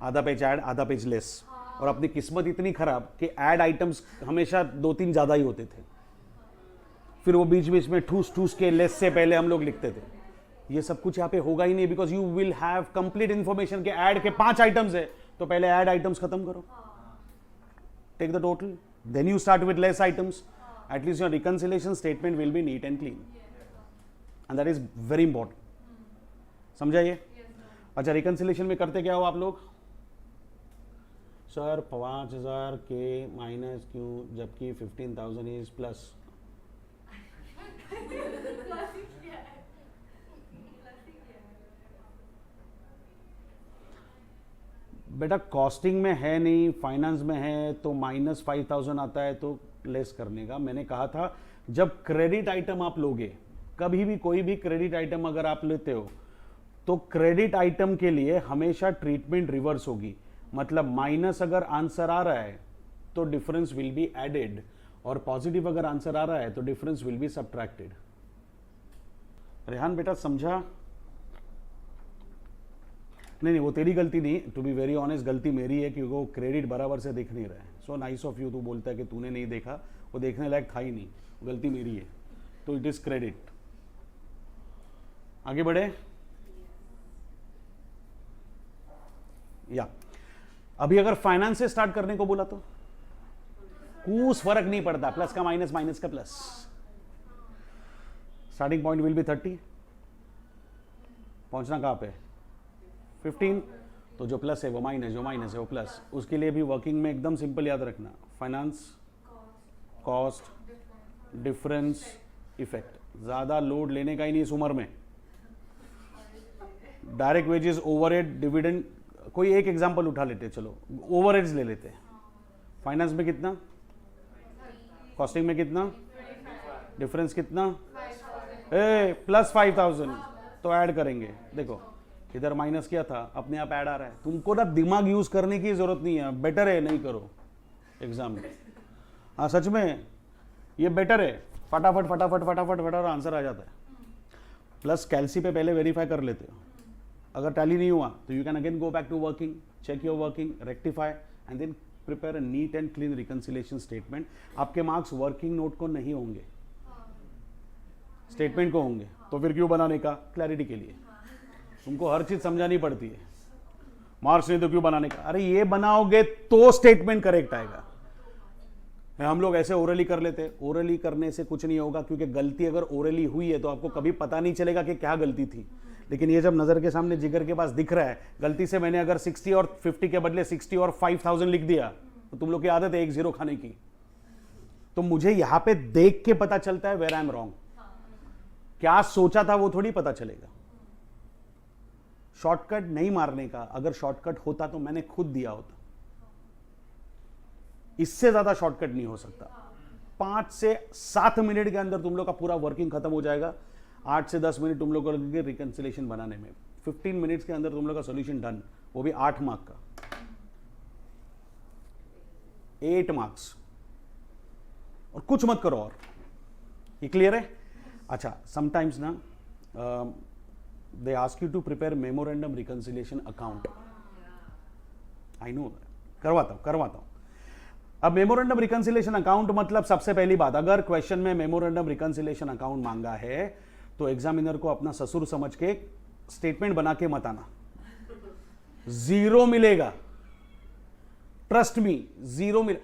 आधा पेज ऐड आधा पेज लेस, और अपनी किस्मत इतनी खराब कि ऐड आइटम्स हमेशा 2-3 ज्यादा ही होते थे. फिर वो बीच बीच में ठूस ठूस के लेस से पहले हम लोग लिखते थे. ये सब कुछ यहाँ पे होगा ही नहीं, because you will have complete information के ऐड के 5 आइटम्स है, तो पहले ऐड आइटम्स खत्म करो. Take the total, then you start with less items. At least your reconciliation statement will be neat and clean, and that is very important. समझा ये? अच्छा, reconciliation में करते क्या हो आप लोग? सर 5,000 के माइनस क्यों जबकि 15,000 इज प्लस. बेटा कॉस्टिंग में है नहीं, फाइनेंस में है, तो -5,000 आता है तो लेस करने का. मैंने कहा था जब क्रेडिट आइटम आप लोगे, कभी भी कोई भी क्रेडिट आइटम अगर आप लेते हो, तो क्रेडिट आइटम के लिए हमेशा ट्रीटमेंट रिवर्स होगी. मतलब माइनस अगर आंसर आ रहा है तो डिफरेंस विल बी एडेड, और पॉजिटिव अगर आंसर आ रहा है तो difference will be subtracted. Rehan बेटा समझा? नहीं, वो तेरी गलती नहीं, टू बी वेरी ऑनेस्ट गलती मेरी है, क्योंकि वो क्रेडिट बराबर से दिख नहीं रहा है. सो नाइस ऑफ यू, तू बोलता है कि तूने नहीं देखा, वो देखने लायक था ही नहीं, गलती मेरी है, तो इट इज क्रेडिट. आगे बढ़े. या अभी अगर फाइनेंस से स्टार्ट करने को बोला तो कुछ फर्क नहीं पड़ता, प्लस का माइनस, माइनस का plus. Starting point will be 30, पहुंचना कहां पे? 15. तो जो प्लस है वो माइनस, जो माइनस है वो प्लस. उसके लिए भी वर्किंग में एकदम सिंपल याद रखना, फाइनेंस, कॉस्ट, डिफरेंस, इफेक्ट. ज्यादा लोड लेने का ही नहीं इस उम्र में. Direct wages, overhead, dividend. कोई एक एग्जांपल उठा लेते हैं, चलो ओवरहेड्स ले लेते हैं. फाइनेंस में कितना, कॉस्टिंग में कितना, डिफरेंस कितना, प्लस 5,000. तो ऐड करेंगे. देखो इधर माइनस किया था, अपने आप ऐड आ रहा है. तुमको ना दिमाग यूज करने की जरूरत नहीं है, बेटर है नहीं करो एग्जाम में. हाँ सच में ये बेटर है, फटाफट फटाफट फटाफट फटाफट आंसर आ जाता है. प्लस कैलसी पे पहले वेरीफाई कर लेते हो. अगर टैली नहीं हुआ तो you can again go back to working, check your working, rectify, and then prepare a neat and clean reconciliation statement. आपके मार्क्स वर्किंग नोट को नहीं होंगे, स्टेटमेंट को होंगे. तो फिर क्यों बनाने का? क्लैरिटी के लिए. तुमको हर चीज समझानी पड़ती है. मार्क्स नहीं तो क्यों बनाने का? अरे ये बनाओगे तो स्टेटमेंट करेक्ट आएगा. हम लोग ऐसे ओरली कर लेते हैं. ओरली करने से कुछ नहीं होगा, क्योंकि गलती अगर ओरली हुई है तो आपको कभी पता नहीं चलेगा कि क्या गलती थी. लेकिन ये जब नजर के सामने, जिगर के पास दिख रहा है, गलती से मैंने अगर 60 और 50 के बदले 60 और 5,000 लिख दिया, तो तुम लोग की आदत है 1 0 खाने की. तो मुझे यहां पे देख के पता चलता है वेयर आई एम रॉन्ग. क्या सोचा था वो थोड़ी पता चलेगा. शॉर्टकट नहीं मारने का. अगर शॉर्टकट होता तो मैंने खुद दिया होता. इससे ज्यादा शॉर्टकट नहीं हो सकता. 5 से 7 मिनट के अंदर तुम लोग का पूरा वर्किंग खत्म हो जाएगा. 8 से 10 मिनट तुम लोग को लगेंगे रिकंसिलिएशन बनाने में. 15 मिनट्स के अंदर तुम लोग का सॉल्यूशन डन, वो भी 8 मार्क का. 8 मार्क्स, और कुछ मत करो. और ये क्लियर है? अच्छा, समटाइम्स ना they ask you to prepare memorandum reconciliation account. I know, करवाता हूँ. अब मेमोरेंडम रिकंसिलेशन अकाउंट मतलब सबसे पहली बात, अगर क्वेश्चन में मेमोरेंडम रिकंसिलेशन अकाउंट मांगा है तो एग्जामिनर को अपना ससुर समझ के स्टेटमेंट बना के मत आना, जीरो मिलेगा. ट्रस्ट मी, जीरो मिले.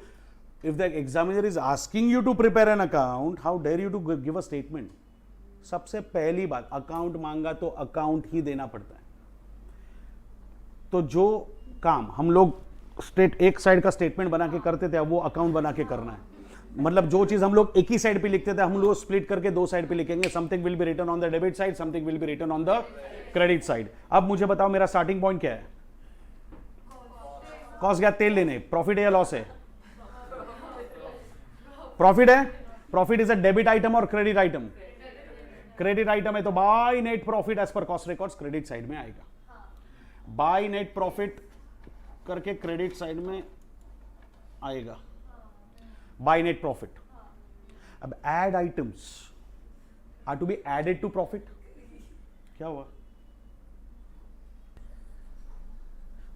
If the examiner is asking you to prepare an account, how dare you to give a statement. सबसे पहली बात, अकाउंट मांगा तो अकाउंट ही देना पड़ता है. तो जो काम हम लोग एक साइड का स्टेटमेंट बना के करते थे, अब वो अकाउंट बना के करना है. मतलब जो चीज हम लोग एक ही साइड पे लिखते थे, हम लोग स्प्लिट करके दो साइड पे लिखेंगे. Something will be written on the debit side, something will be written on the credit side. अब मुझे बताओ मेरा स्टार्टिंग पॉइंट क्या है? कॉस्ट गया तेल लेने. प्रॉफिट है या लॉस है? प्रॉफिट है. Profit is a debit item और क्रेडिट आइटम? क्रेडिट आइटम है तो by net profit as per cost records credit side में आएगा. बाय नेट प्रॉफिट करके क्रेडिट साइड में आएगा, बाय नेट प्रॉफिट. अब add items are to be added to profit. क्या हुआ?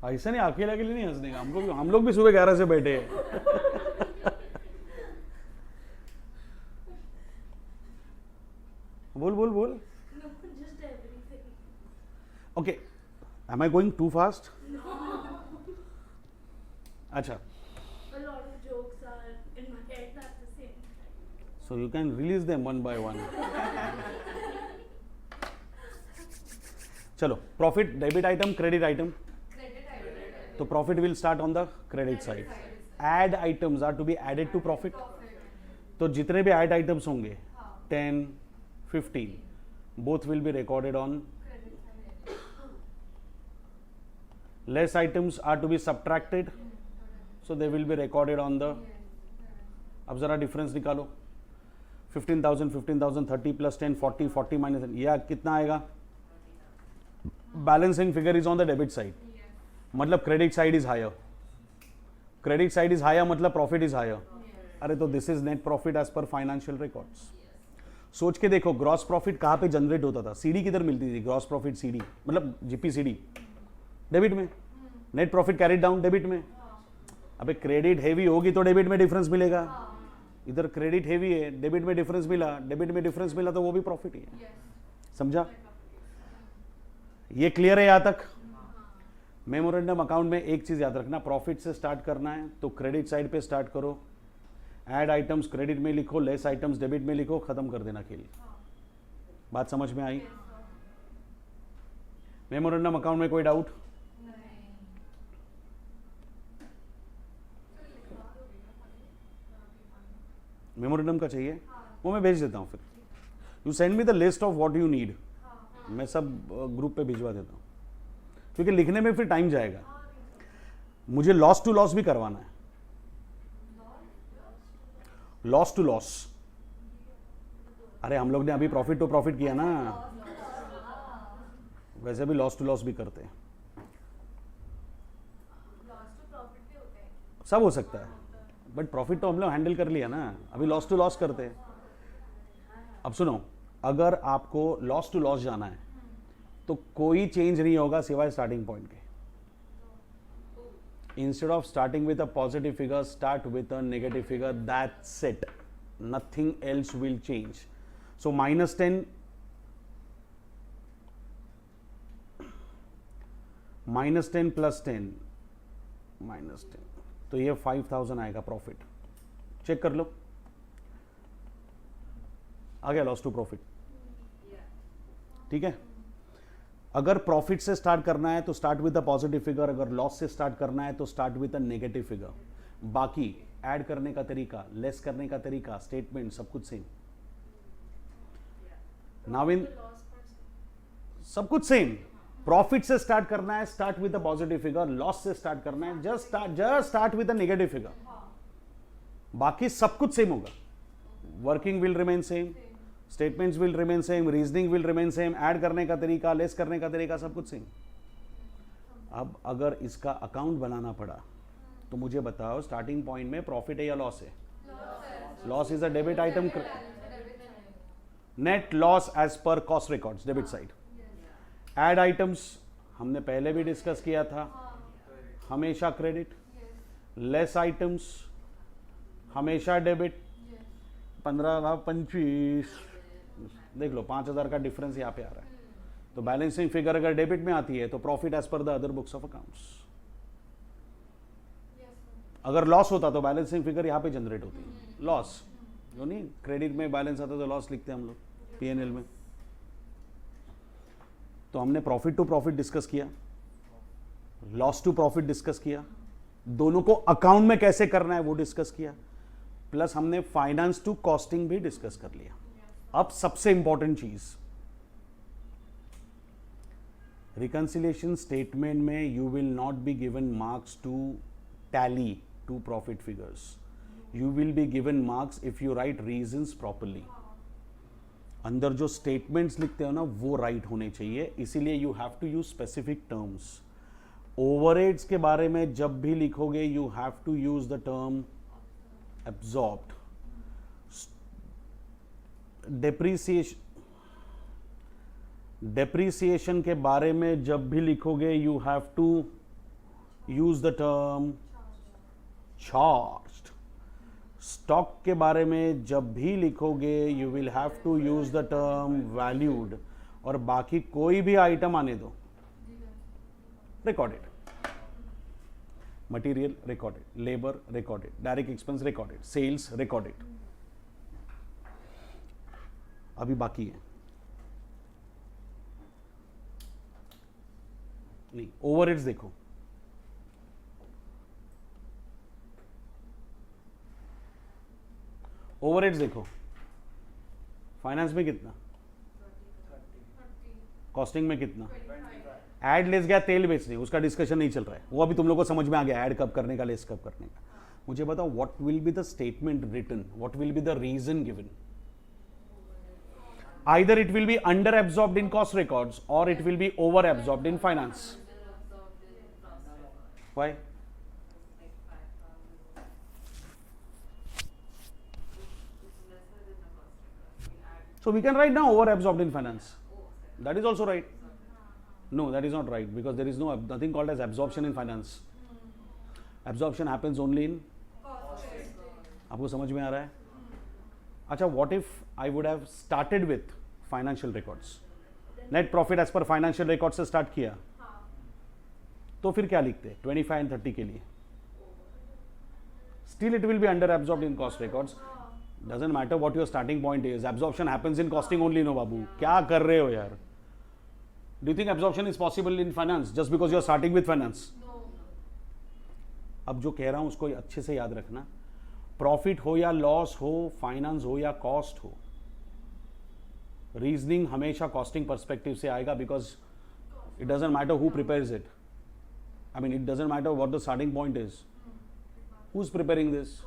ऐसा नहीं, अकेले अकेले नहीं हंसने का. हम लोग भी सुबह 11 से बैठे हैं. बोल बोल बोल. Okay, am I going too fast? अच्छा, A lot of jokes are in my head at the same time. so you can release them one by one. चलो, profit debit item credit item. तो profit will start on the credit side. Add items are to be added to profit. तो जितने भी add items होंगे 10, 15, both will be recorded on. Less items are to be subtracted, so they will be recorded on the. अब जरा difference निकालो. 15,000, 15,000, 30 plus 10, 40, 40 minus 10, यह कितना आएगा? Balancing figure is on the debit side, मतलब credit side is higher. Credit side is higher मतलब profit is higher. अरे तो this is net profit as per financial records. सोच के देखो, ग्रॉस प्रॉफिट कहाँ पे जनरेट होता था? सीडी किधर मिलती थी? ग्रॉस प्रॉफिट सीडी मतलब जीपीसीडी डेबिट में. Net profit carried down debit में. अबे क्रेडिट हेवी होगी तो डेबिट में डिफरेंस मिलेगा. इधर क्रेडिट हेवी है, डेबिट में डिफरेंस मिला, डेबिट में डिफरेंस मिला तो वो भी प्रॉफिट ही है. समझा? ये क्लियर है यहां तक? मेमोरेंडम अकाउंट में एक चीज याद रखना, प्रॉफिट से स्टार्ट करना है तो क्रेडिट साइड पे स्टार्ट करो. ऐड आइटम्स क्रेडिट में लिखो, लेस आइटम्स डेबिट में लिखो, खत्म कर देना खेल. बात समझ में आई? मेमोरेंडम अकाउंट में कोई डाउट? मेमोरेंडम का चाहिए? वो मैं भेज देता हूँ. फिर you send me the list of what you need. मैं सब ग्रुप पे भिजवा देता हूँ, क्योंकि लिखने में फिर टाइम जाएगा. मुझे लॉस टू लॉस भी करवाना है. Loss to loss. अरे हम लोग ने अभी प्रॉफिट टू प्रॉफिट किया ना, वैसे भी लॉस टू लॉस भी करते हैं. सब हो सकता है, बट प्रॉफिट तो हम लोग हैंडल कर लिया ना. अभी लॉस टू लॉस करते हैं. अब सुनो, अगर आपको लॉस टू लॉस जाना है तो कोई चेंज नहीं होगा सिवाय स्टार्टिंग पॉइंट के. Instead of starting with a positive figure, start with a negative figure. That's it, nothing else will change. सो -10 -10 + 10 -10, तो ये 5,000 आएगा प्रॉफिट. चेक कर लो, आ गया लॉस टू प्रॉफिट. ठीक है? अगर प्रॉफिट से स्टार्ट करना है तो start with a positive figure, अगर लॉस से स्टार्ट करना है तो start with a negative figure. बाकी ऐड करने का तरीका, लेस करने का तरीका, स्टेटमेंट सब कुछ सेम. नाउ इन सब कुछ सेम. प्रॉफिट से स्टार्ट करना है, start with a positive figure. Loss से स्टार्ट करना है, just start with a negative figure. बाकी सब कुछ सेम होगा. Working will remain same, statements will remain same, reasoning will remain same, add करने का तरीका, लेस करने का तरीका, सब कुछ सेम. अब अगर इसका अकाउंट बनाना पड़ा तो मुझे बताओ, स्टार्टिंग पॉइंट में प्रॉफिट है या लॉस है? Loss is a debit item. Net loss as per cost records, debit side. Add items हमने पहले भी डिस्कस किया था, हमेशा क्रेडिट। लेस आइटम्स हमेशा डेबिट। 15,25 देख लो, 5,000 का डिफरेंस यहाँ पे आ रहा है। तो बैलेंसिंग फिगर अगर डेबिट में आती है तो profit as per the other books of accounts. अगर लॉस होता तो बैलेंसिंग फिगर यहाँ पे जनरेट होती है, लॉस। जो नहीं, क्रेडिट में बैलेंस आता तो लॉस लिखते हैं हम लोग पीएनएल में। तो हमने प्रॉफिट टू प्रॉफिट डिस्कस किया, लॉस टू प्रॉफिट डिस्कस किया, दोनों को अकाउंट में कैसे करना है वो डिस्कस किया, प्लस हमने फाइनेंस टू कॉस्टिंग भी डिस्कस कर लिया। अब सबसे इंपॉर्टेंट चीज, रिकंसिलिएशन स्टेटमेंट में you will not be given marks to tally to profit figures, you will be given marks if you write reasons properly. अंदर जो स्टेटमेंट्स लिखते हो ना वो राइट होने चाहिए, इसीलिए you have to use specific terms. Overheads के बारे में जब भी लिखोगे you have to use the term absorbed. Depreciation के बारे में जब भी लिखोगे you have to use the term charged. Stock के बारे में जब भी लिखोगे you will have to use the term valued. और बाकी कोई भी आइटम आने दो, recorded. Material recorded, labour recorded, direct expense recorded, sales recorded. अभी बाकी है नहीं, ओवरहेड्स देखो। ओवरहेड्स देखो, फाइनेंस में कितना, कॉस्टिंग में कितना, ऐड लेस गया तेल बेचने, उसका डिस्कशन नहीं चल रहा है, वो अभी तुम लोग को समझ में आ गया ऐड कब करने का, लेस कब करने का। मुझे बताओ what will be the statement written, what will be the reason given. Either it will be under absorbed in cost records और it will be over absorbed in finance. Why? So we can write now over absorbed in finance. That is also right. No, that is not right because there is nothing called as absorption in finance. Absorption happens only in. आपको समझ में आ रहा है? अच्छा, what if I would have started with financial records? Net profit as per financial records से start किया, तो फिर क्या लिखते? 25 and 30 के लिए. Still it will be under absorbed in cost records. Doesn't matter what your starting point is. Absorption happens in costing only, no बाबू. क्या कर रहे हो यार? Do you think absorption is possible in finance just because you are starting with finance? No. अब जो कह रहा हूं उसको अच्छे से याद रखना. प्रॉफिट हो या लॉस हो, फाइनेंस हो या कॉस्ट हो, रीजनिंग हमेशा कॉस्टिंग पर्सपेक्टिव से आएगा because it doesn't matter who prepares it. I mean it doesn't matter what the starting point is. Who is preparing this?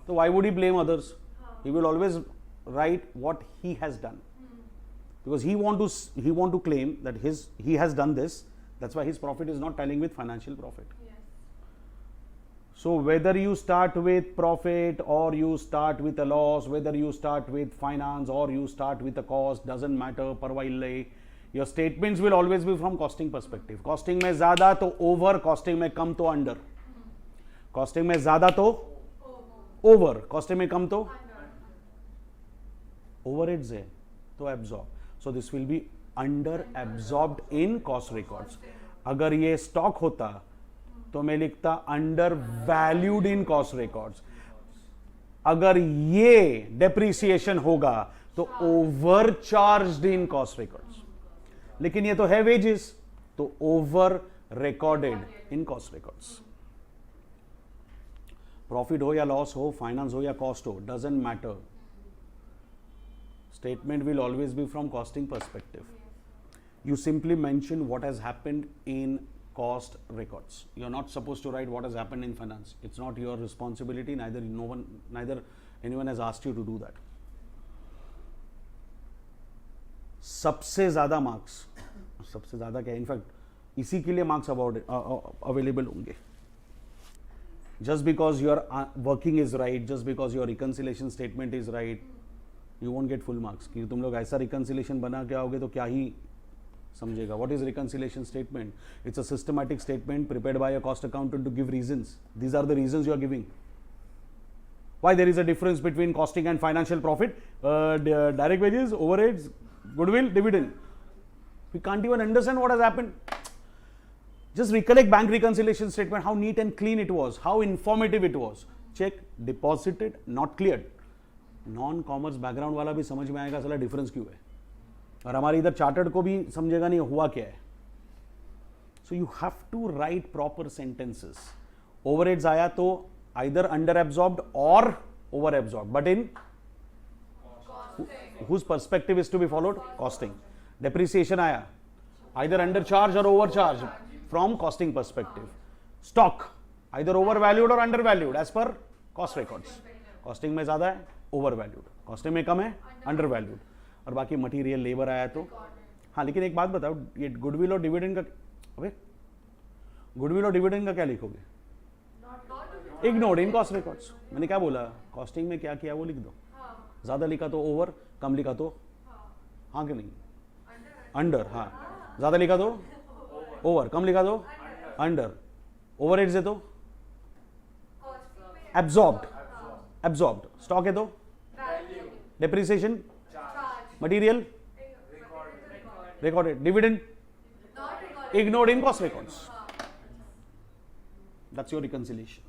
So why would he blame others? He will always write what he has done, because he want to claim that he has done this. That's why his profit is not tallying with financial profit. Yes. So whether you start with profit or you start with a loss, whether you start with finance or you start with a cost, doesn't matter. परवाइले your statements will always be from costing perspective. Costing में ज़्यादा तो over, costing में कम तो under. Costing में ज़्यादा तो over, costing में कम तो ओवरहेड्स है तो absorb. So this will be under absorbed in cost records. अगर ये स्टॉक होता तो मैं लिखता under valued in cost records. अगर ये डेप्रिसिएशन होगा तो ओवर चार्ज्ड इन कॉस्ट रिकॉर्ड्स. लेकिन ये तो है वेजेस, तो over recorded in cost records. Profit हो या लॉस हो, फाइनेंस हो या कॉस्ट हो, doesn't matter. Statement will always B from costing perspective. You simply mention what has happened in cost records. You are not supposed to write what has happened in finance. It's not your responsibility. Neither anyone has asked you to do that. सबसे ज़्यादा marks, सबसे ज़्यादा क्या, in fact इसी के लिए marks available होंगे. Just because your working is right, just because your reconciliation statement is right, you won't get full marks. क्योंकि तुम लोग ऐसा reconciliation बना के आओगे तो क्या ही समझेगा. What is reconciliation statement? It's a systematic statement prepared by a cost accountant to give reasons. These are the reasons you are giving. Why there is a difference between costing and financial profit, direct wages, overheads, goodwill, dividend. We can't even understand what has happened. Just recollect bank reconciliation statement, how neat and clean it was, how informative it was. Check, deposited, not cleared. Non-commerce background वाला भी समझ में आएगा साला difference क्यों है. और हमारे इधर चार्टर्ड को भी समझेगा नहीं हुआ क्या है. So you have to write proper sentences. Overheads आया तो आइदर अंडर एब्जॉर्ब्ड और over absorbed, but in whose perspective is to be followed? Costing. Depreciation आया either under charge or over charge from costing perspective. Stock either overvalued or undervalued as per cost records. Costing में ज्यादा है overvalued, costing में कम है undervalued. और बाकी material labour आया तो हाँ. लेकिन एक बात बताओ, ये गुडविल और डिविडेंड का, अबे गुडविल और डिविडेंड का क्या लिखोगे? Ignored in cost records. मैंने क्या बोला, कॉस्टिंग में क्या किया वो लिख दो. ज्यादा लिखा तो ओवर, कम लिखा तो हाँ कि नहीं, अंडर. हाँ, ज्यादा लिखा तो ओवर, कम लिखा तो अंडर. ओवरहेड्स है तो एब्जॉर्ब्ड, एब्जॉर्ब्ड. स्टॉक है तो depreciation, material recorded, dividend ignored in cost records. That's your reconciliation.